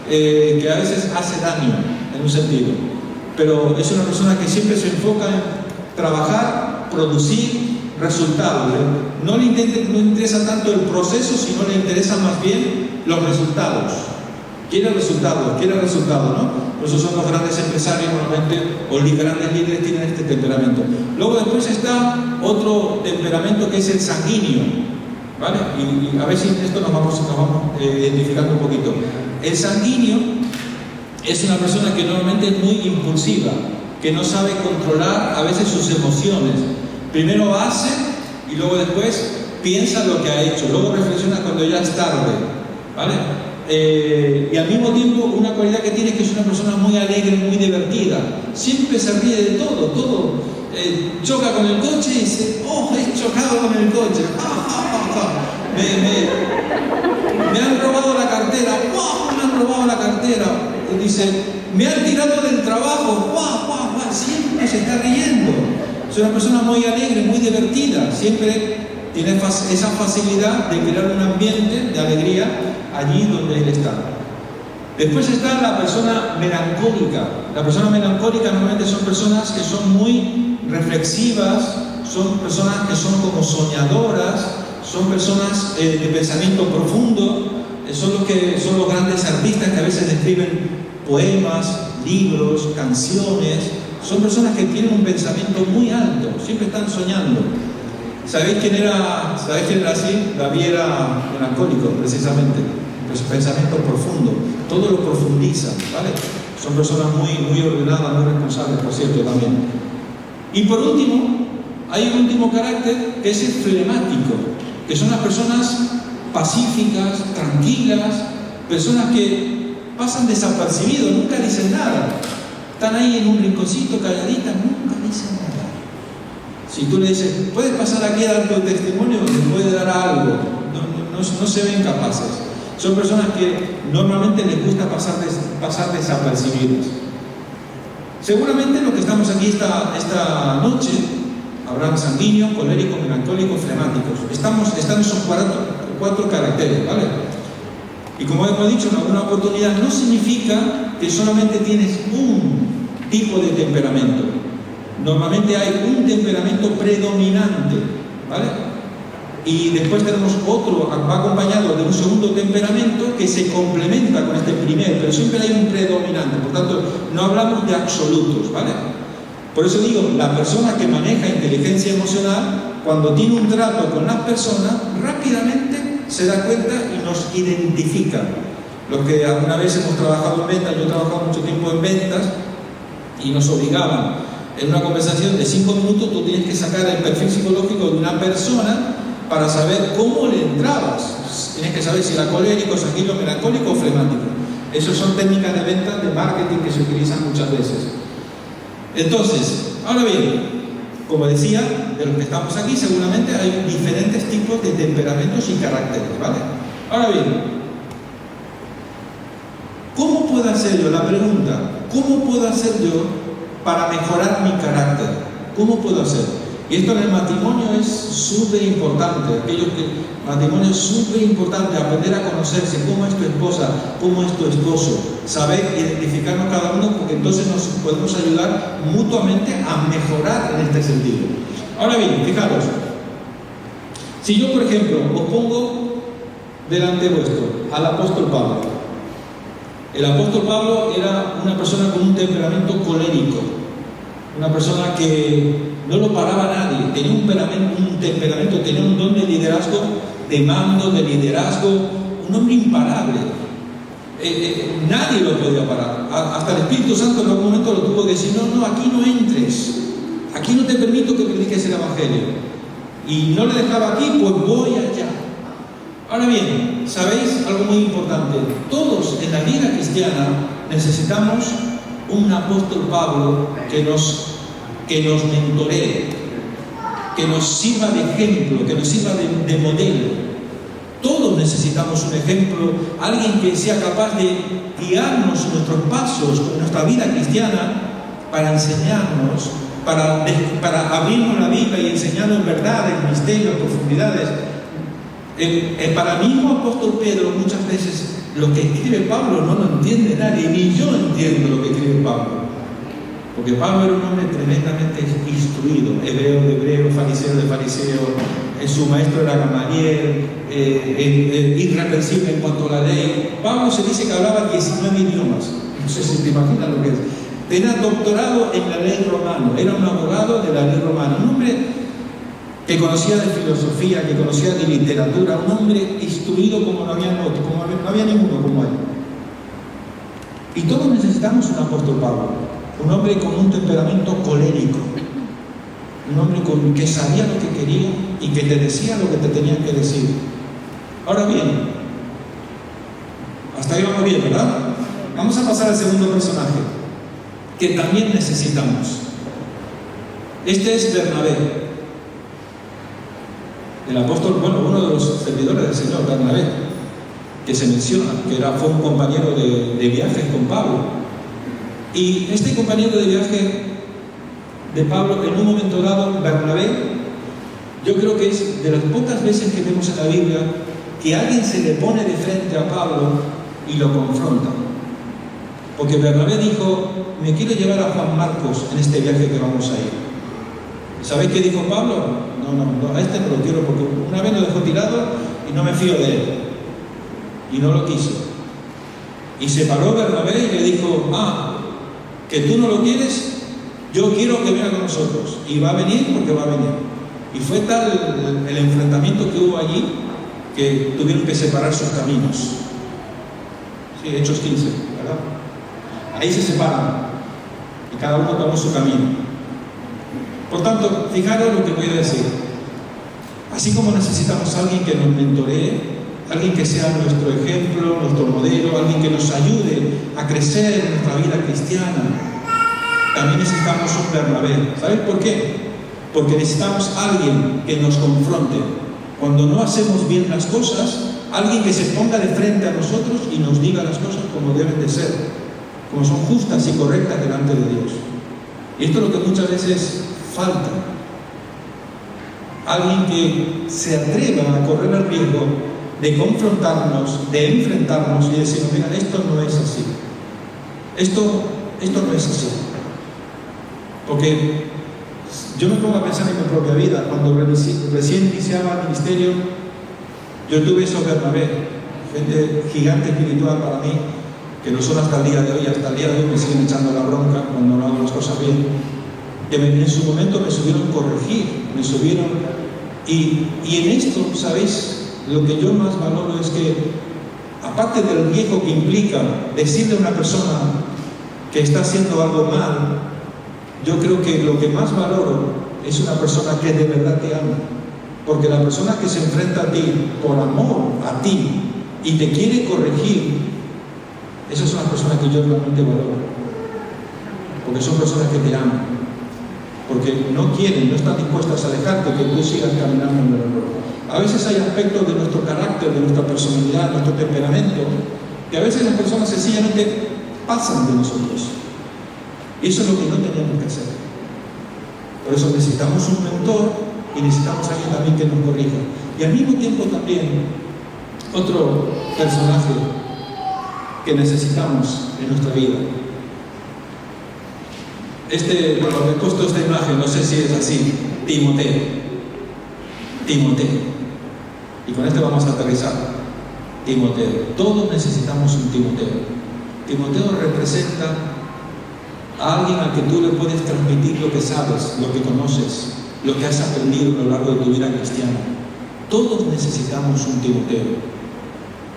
que a veces hace daño, en un sentido. Pero es una persona que siempre se enfoca en trabajar, producir resultados. No le interesa tanto el proceso, sino le interesan más bien los resultados. Quiere resultados, ¿no? Por eso son los grandes empresarios normalmente, o los grandes líderes tienen este temperamento. Luego después está otro temperamento que es el sanguíneo, ¿vale? Y a ver si en esto nos vamos identificando un poquito. El sanguíneo es una persona que normalmente es muy impulsiva, que no sabe controlar a veces sus emociones. Primero hace y luego después piensa lo que ha hecho, luego reflexiona cuando ya es tarde, ¿vale? Y al mismo tiempo una cualidad que tiene es que es una persona muy alegre, muy divertida, siempre se ríe de todo, choca con el coche y dice, oh, he chocado con el coche, me han robado la cartera, ¡wow! Me han robado la cartera, y dice, me han tirado del trabajo, ¡wow! Siempre se está riendo, es una persona muy alegre, muy divertida, siempre tiene esa facilidad de crear un ambiente de alegría allí donde él está. Después está la persona melancólica. La persona melancólica normalmente son personas que son muy reflexivas, son personas que son como soñadoras, son personas de pensamiento profundo, son los grandes artistas que a veces escriben poemas, libros, canciones. Son personas que tienen un pensamiento muy alto, siempre están soñando. ¿Sabéis quién era así? David era melancólico, precisamente. Pues pensamiento profundo, todo lo profundizan, ¿vale? Son personas muy ordenadas, muy responsables, por cierto, también. Y por último, hay un último carácter que es el flemático, que son las personas pacíficas, tranquilas, personas que pasan desapercibidos, nunca dicen nada. Están ahí en un rinconcito, calladitas, nunca dicen nada. Si tú le dices, ¿puedes pasar aquí a dar tu testimonio? Le puede dar algo. No se ven capaces. Son personas que normalmente les gusta pasar desapercibidas. Seguramente los que estamos aquí esta noche, habrán sanguíneos, coléricos, melancólicos, flemáticos. Están esos cuatro caracteres, ¿vale? Y como hemos dicho en alguna oportunidad, no significa que solamente tienes un tipo de temperamento. Normalmente hay un temperamento predominante, ¿vale? Y después tenemos otro, va acompañado de un segundo temperamento que se complementa con este primero, pero siempre hay un predominante, por tanto, no hablamos de absolutos, ¿vale? Por eso digo, la persona que maneja inteligencia emocional, cuando tiene un trato con las personas, rápidamente se da cuenta y nos identifica. Los que alguna vez hemos trabajado en ventas, yo he trabajado mucho tiempo en ventas, y nos obligaban, en una conversación de 5 minutos, tú tienes que sacar el perfil psicológico de una persona para saber cómo le entrabas. Tienes que saber si era colérico, sanguíneo, melancólico o flemático. Esas son técnicas de venta, de marketing que se utilizan muchas veces. Entonces, ahora bien, como decía, de los que estamos aquí, seguramente hay diferentes tipos de temperamentos y caracteres, ¿vale? Ahora bien, ¿cómo puedo hacer yo? La pregunta, ¿cómo puedo hacer yo para mejorar mi carácter? ¿Cómo puedo hacer? Y esto en el matrimonio es súper importante. Matrimonio es súper importante, aprender a conocerse, cómo es tu esposa, cómo es tu esposo, saber identificarnos cada uno, porque entonces nos podemos ayudar mutuamente a mejorar en este sentido. Ahora bien, fijaros, si yo por ejemplo os pongo delante vuestro al apóstol Pablo. El apóstol Pablo era una persona con un temperamento colérico, una persona que no lo paraba nadie, tenía un temperamento, tenía un don de liderazgo, de mando, de liderazgo, un hombre imparable. Nadie lo podía parar. Hasta el Espíritu Santo en algún momento lo tuvo que decir: no, aquí no entres, aquí no te permito que prediques el Evangelio. Y no le dejaba aquí, pues voy allá. Ahora bien, ¿sabéis algo muy importante? Todos en la vida cristiana necesitamos un apóstol Pablo que nos mentoree, que nos sirva de ejemplo, que nos sirva de modelo. Todos necesitamos un ejemplo, alguien que sea capaz de guiarnos en nuestros pasos, en nuestra vida cristiana, para enseñarnos, para abrirnos la Biblia y enseñarnos verdades, misterios, profundidades. Para el mismo apóstol Pedro, muchas veces lo que escribe Pablo no lo entiende nadie, ni yo entiendo lo que escribe Pablo. Porque Pablo era un hombre tremendamente instruido, hebreo de hebreo, fariseo de fariseo, su maestro era Gamaliel, irreprensible en cuanto a la ley. Pablo se dice que hablaba 19 idiomas, no sé si te imaginas lo que es. Tenía doctorado en la ley romana, era un abogado de la ley romana, un hombre que conocía de filosofía, que conocía de literatura, un hombre instruido como no había otro, como no había ninguno como él. Y todos necesitamos un apóstol Pablo, un hombre con un temperamento colérico, un hombre que sabía lo que quería y que te decía lo que te tenía que decir. Ahora bien, hasta ahí vamos bien, ¿verdad? Vamos a pasar al segundo personaje, que también necesitamos. Este es Bernabé. El apóstol, uno de los servidores del Señor, Bernabé, que se menciona, que fue un compañero de viajes con Pablo. Y este compañero de viaje de Pablo, en un momento dado, Bernabé, yo creo que es de las pocas veces que vemos en la Biblia que alguien se le pone de frente a Pablo y lo confronta. Porque Bernabé dijo: me quiero llevar a Juan Marcos en este viaje que vamos a ir. ¿Sabéis qué dijo Pablo? No, a este no lo quiero porque una vez lo dejó tirado y no me fío de él. Y no lo quiso. Y se paró Bernabé y le dijo: que tú no lo quieres, yo quiero que venga con nosotros. Y va a venir porque va a venir. Y fue tal el enfrentamiento que hubo allí que tuvieron que separar sus caminos. Sí, Hechos 15, ¿verdad? Ahí se separan y cada uno tomó su camino. Por tanto, fijaros lo que voy a decir. Así como necesitamos a alguien que nos mentoree, alguien que sea nuestro ejemplo, nuestro modelo, alguien que nos ayude a crecer en nuestra vida cristiana, también necesitamos un Bernabé. ¿Sabéis por qué? Porque necesitamos a alguien que nos confronte. Cuando no hacemos bien las cosas, alguien que se ponga de frente a nosotros y nos diga las cosas como deben de ser, como son justas y correctas delante de Dios. Y esto es lo que muchas veces falta. Alguien que se atreva a correr el riesgo de confrontarnos, de enfrentarnos y decir: mira, esto no es así. Esto no es así. Porque yo me pongo a pensar en mi propia vida. Cuando recién iniciaba el ministerio, yo tuve esos Bernabé, gente gigante espiritual para mí, que no son hasta el día de hoy. Hasta el día de hoy me siguen echando la bronca cuando no hago las cosas bien. Que en su momento me subieron a corregir, y en esto, ¿sabéis? Lo que yo más valoro es que, aparte del riesgo que implica decirle a una persona que está haciendo algo mal, yo creo que lo que más valoro es una persona que de verdad te ama. Porque la persona que se enfrenta a ti por amor a ti y te quiere corregir, esas son las personas que yo realmente valoro. Porque son personas que te aman. Porque no quieren, no están dispuestas a dejarte que tú sigas caminando en el error. A veces hay aspectos de nuestro carácter, de nuestra personalidad, de nuestro temperamento, que a veces las personas sencillamente pasan de nosotros. Y eso es lo que no tenemos que hacer. Por eso necesitamos un mentor y necesitamos a alguien también que nos corrija. Y al mismo tiempo también, otro personaje que necesitamos en nuestra vida. Bueno, he puesto esta imagen, no sé si es así, Timoteo. Y con este vamos a aterrizar. Timoteo. Todos necesitamos un Timoteo. Timoteo representa a alguien al que tú le puedes transmitir lo que sabes, lo que conoces, lo que has aprendido a lo largo de tu vida cristiana. Todos necesitamos un Timoteo.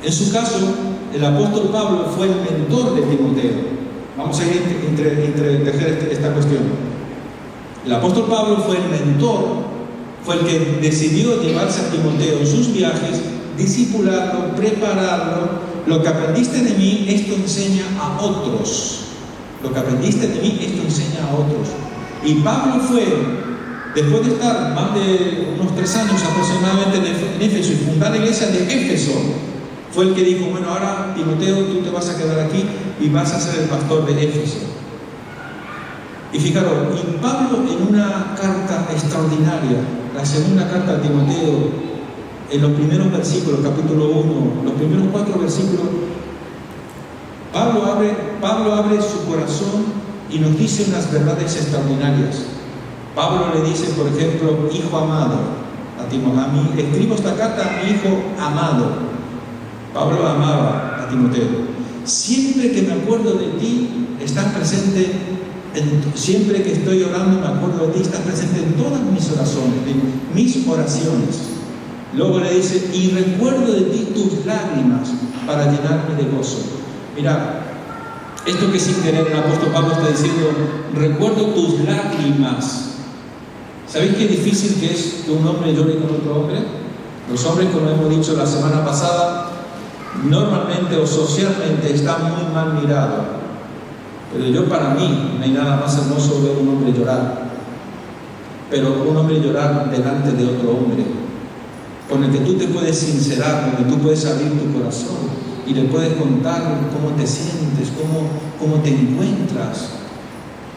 En su caso, el apóstol Pablo fue el mentor de Timoteo. Vamos a ir entretejer esta cuestión. El apóstol Pablo fue el mentor, fue el que decidió llevarse a Timoteo en sus viajes, discipularlo, prepararlo. Lo que aprendiste de mí, esto enseña a otros. Lo que aprendiste de mí, esto enseña a otros. Y Pablo fue, después de estar más de unos 3 años aproximadamente en Éfeso y fundar la iglesia de Éfeso, fue el que dijo, bueno, ahora Timoteo, tú te vas a quedar aquí y vas a ser el pastor de Éfeso. Y fijaros, y Pablo en una carta extraordinaria, la segunda carta a Timoteo, en los primeros versículos, capítulo 1, los primeros 4 versículos, Pablo abre su corazón y nos dice unas verdades extraordinarias. Pablo le dice, por ejemplo, hijo amado, a mí, escribo esta carta a mi hijo amado. Pablo amaba a Timoteo. Siempre que me acuerdo de ti, estás presente, siempre que estoy orando me acuerdo de ti, estás presente en todas mis oraciones. Luego le dice, y recuerdo de ti tus lágrimas para llenarme de gozo. Mira, esto que sin querer el apóstol Pablo está diciendo, recuerdo tus lágrimas. ¿Sabéis qué difícil que es que un hombre llore con otro hombre? Los hombres, como hemos dicho la semana pasada, normalmente o socialmente están muy mal mirados. Pero para mí no hay nada más hermoso ver un hombre llorar. Pero un hombre llorar delante de otro hombre, con el que tú te puedes sincerar, con el que tú puedes abrir tu corazón y le puedes contar cómo te sientes, cómo te encuentras,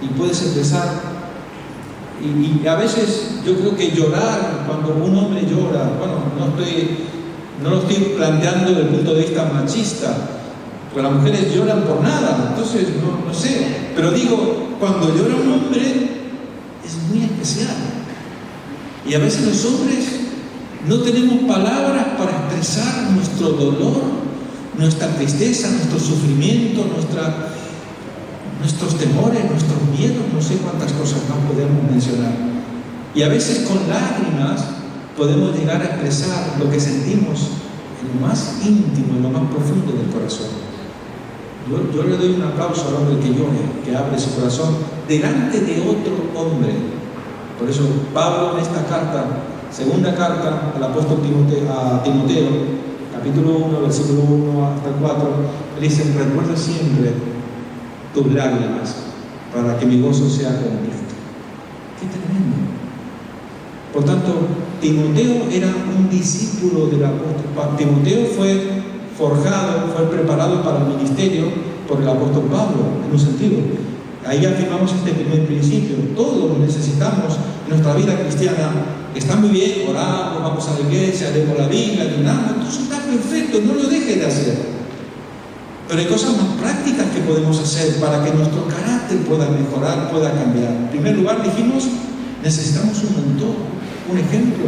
y puedes expresar. Y a veces yo creo que llorar, cuando un hombre llora, bueno, no lo estoy planteando desde el punto de vista machista, porque las mujeres lloran por nada, entonces no sé, pero digo, cuando llora un hombre es muy especial. Y a veces los hombres no tenemos palabras para expresar nuestro dolor, nuestra tristeza, nuestro sufrimiento, nuestros temores, nuestros miedos, no sé cuántas cosas no podemos mencionar. Y a veces con lágrimas podemos llegar a expresar lo que sentimos en lo más íntimo, en lo más profundo del corazón. Yo le doy un aplauso al hombre que llore, que abre su corazón delante de otro hombre. Por eso Pablo en esta carta, segunda carta al apóstol Timoteo, capítulo 1, versículo 1 hasta el 4, le dice, recuerda siempre tus lágrimas para que mi gozo sea completo. ¡Qué tremendo! Por tanto, Timoteo era un discípulo del apóstol. Timoteo fue forjado, fue preparado para el ministerio por el apóstol Pablo, en un sentido. Ahí afirmamos este primer principio. Todos lo necesitamos en nuestra vida cristiana. Está muy bien, oramos, vamos a la iglesia, leemos la Biblia, ayunamos, todo eso está perfecto, no lo dejes de hacer. Pero hay cosas más prácticas que podemos hacer para que nuestro carácter pueda mejorar, pueda cambiar. En primer lugar, dijimos, necesitamos un mentor, un ejemplo,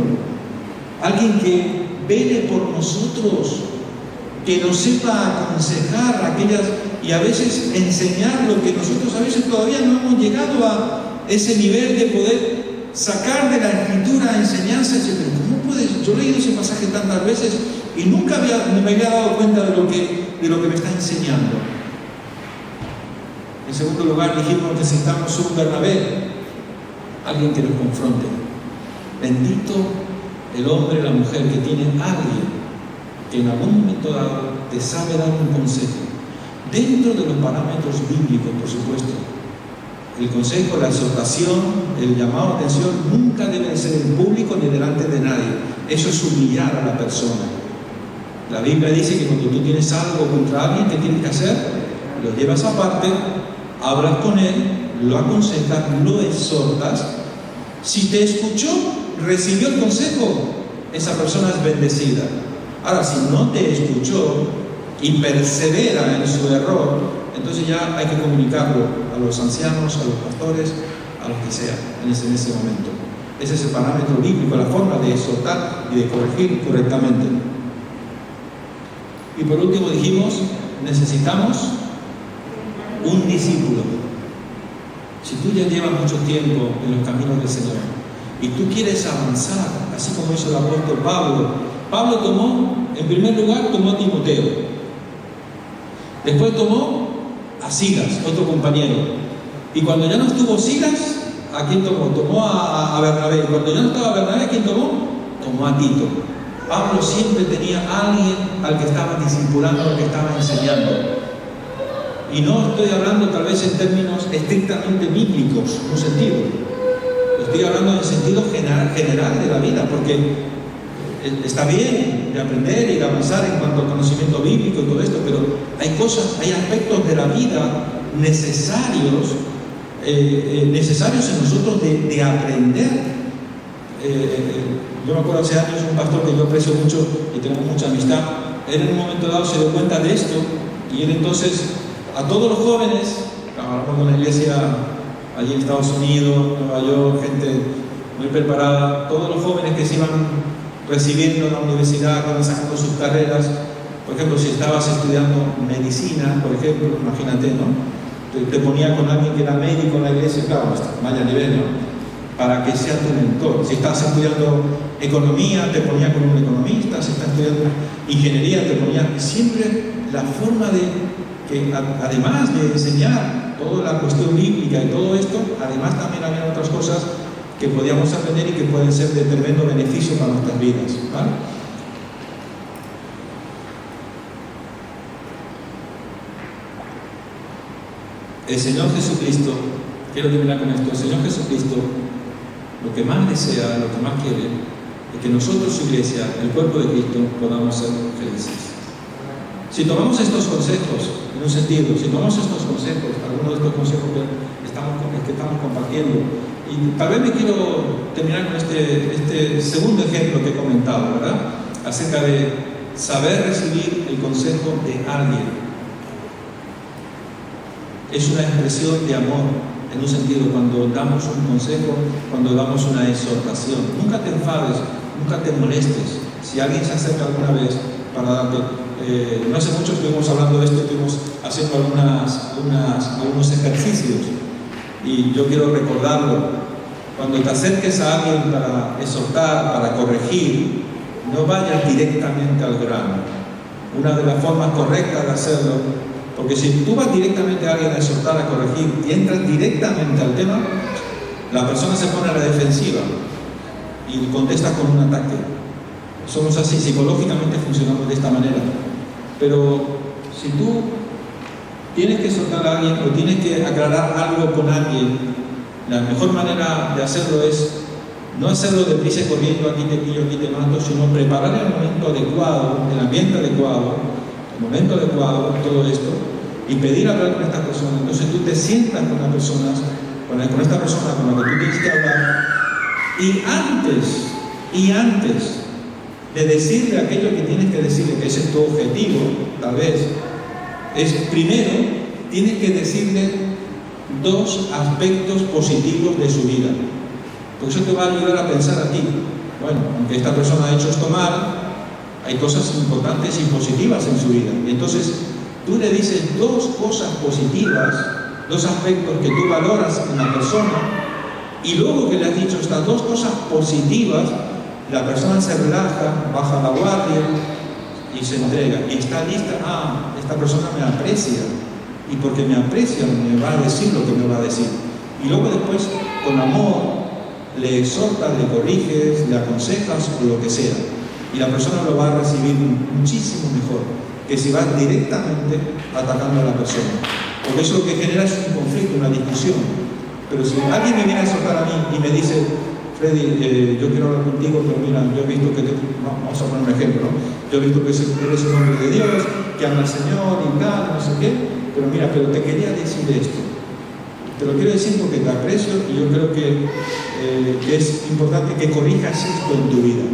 alguien que vele por nosotros, que nos sepa aconsejar aquellas y a veces enseñar lo que nosotros a veces todavía no hemos llegado a ese nivel de poder sacar de la Escritura enseñanzas. Pero ¿cómo puedes? Yo he leído ese pasaje tantas veces y nunca me había dado cuenta de lo que me está enseñando. En segundo lugar, dijimos que necesitamos un Bernabé, alguien que nos confronte. Bendito el hombre, la mujer que tiene alguien que en algún momento dado te sabe dar un consejo, dentro de los parámetros bíblicos, por supuesto. El consejo, la exhortación, el llamado a atención nunca debe ser en público ni delante de nadie. Eso es humillar a la persona. La Biblia dice que cuando tú tienes algo contra alguien, ¿qué tienes que hacer? Lo llevas aparte, hablas con él, lo aconsejas, lo exhortas. Si te escuchó, recibió el consejo, esa persona es bendecida. Ahora, si no te escuchó y persevera en su error, entonces ya hay que comunicarlo a los ancianos, a los pastores, a los que sea, en ese momento. Ese es el parámetro bíblico, la forma de exhortar y de corregir correctamente. Y por último dijimos, necesitamos un discípulo. Si tú ya llevas mucho tiempo en los caminos del Señor y tú quieres avanzar, así como hizo el apóstol Pablo, Pablo tomó, en primer lugar, tomó a Timoteo. Después tomó a Silas, otro compañero. Y cuando ya no estuvo Silas, ¿a quién tomó? Tomó a Bernabé. Y cuando ya no estaba Bernabé, ¿a quién tomó? Tomó a Tito. Pablo siempre tenía a alguien al que estaba discipulando, al que estaba enseñando. Y no estoy hablando tal vez en términos estrictamente bíblicos, en un sentido. Estoy hablando en sentido general de la vida, porque está bien de aprender y de avanzar en cuanto al conocimiento bíblico y todo esto, pero hay cosas, hay aspectos de la vida necesarios en nosotros de aprender. Yo me acuerdo hace años un pastor que yo aprecio mucho y tenemos mucha amistad. Él en un momento dado se dio cuenta de esto y él entonces a todos los jóvenes, trabajamos con la iglesia allí en Estados Unidos, Nueva York, gente muy preparada, todos los jóvenes que se iban recibiendo en la universidad, que iban sacando sus carreras, por ejemplo, si estabas estudiando medicina, por ejemplo, imagínate, ¿no? Te ponía con alguien que era médico en la iglesia, claro, vaya nivel, ¿no? Para que sea tu mentor. Si estás estudiando economía, te ponía con un economista. Si estás estudiando ingeniería, te ponía siempre la forma de que, además de enseñar toda la cuestión bíblica y todo esto, además también había otras cosas que podíamos aprender y que pueden ser de tremendo beneficio para nuestras vidas, ¿vale? El Señor Jesucristo, quiero terminar con esto, el Señor Jesucristo lo que más desea, lo que más quiere, es que nosotros, su iglesia, el cuerpo de Cristo, podamos ser felices. Si tomamos estos consejos, en un sentido, si tomamos estos consejos, algunos de estos consejos que estamos compartiendo, y tal vez me quiero terminar con este segundo ejemplo que he comentado, ¿verdad? Acerca de saber recibir el consejo de alguien. Es una expresión de amor, en un sentido, cuando damos un consejo, cuando damos una exhortación. Nunca te enfades, nunca te molestes. Si alguien se acerca alguna vez para darte, no hace mucho estuvimos hablando de esto, estuvimos haciendo algunos ejercicios, y yo quiero recordarlo. Cuando te acerques a alguien para exhortar, para corregir, no vayas directamente al grano. Una de las formas correctas de hacerlo, porque si tú vas directamente a alguien a exhortar, a corregir, y entras directamente al tema, la persona se pone a la defensiva y contesta con un ataque. Somos así, psicológicamente funcionamos de esta manera. Pero si tú tienes que exhortar a alguien o tienes que aclarar algo con alguien, la mejor manera de hacerlo es no hacerlo deprisa y corriendo, aquí te pillo, aquí te mato, sino preparar el momento adecuado, el ambiente adecuado, el momento adecuado, todo esto, y pedir hablar con esta persona. Entonces tú te sientas con la persona, con esta persona con la que tú tienes que hablar, y antes de decirle aquello que tienes que decirle, que ese es tu objetivo, tal vez, es primero tienes que decirle dos aspectos positivos de su vida. Porque eso te va a ayudar a pensar a ti. Bueno, aunque esta persona ha hecho esto mal, hay cosas importantes y positivas en su vida. Y entonces tú le dices dos cosas positivas, dos aspectos que tú valoras en la persona, y luego que le has dicho estas dos cosas positivas, la persona se relaja, baja la guardia y se entrega. Y está lista, esta persona me aprecia. Y porque me aprecia, me va a decir lo que me va a decir. Y luego después, con amor, le exhortas, le corriges, le aconsejas o lo que sea. Y la persona lo va a recibir muchísimo mejor que si vas directamente atacando a la persona. Porque eso lo que genera es un conflicto, una discusión. Pero si alguien me viene a exhortar a mí y me dice, Freddy, yo quiero hablar contigo, pero mira, yo he visto que vamos a poner un ejemplo, ¿no? Yo he visto que eres un hombre de Dios, que ama al Señor y tal, no sé qué, pero mira, pero te quería decir esto. Te lo quiero decir porque te aprecio y yo creo que es importante que corrijas esto en tu vida.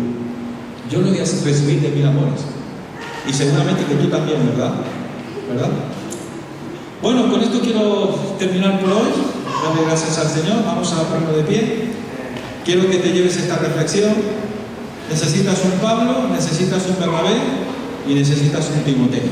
Yo lo voy a recibir de 1000 amores. Y seguramente que tú también, ¿verdad? ¿Verdad? Bueno, con esto quiero terminar por hoy. Darle gracias al Señor. Vamos a ponernos de pie. Quiero que te lleves esta reflexión. Necesitas un Pablo, necesitas un Bernabé y necesitas un Timoteo.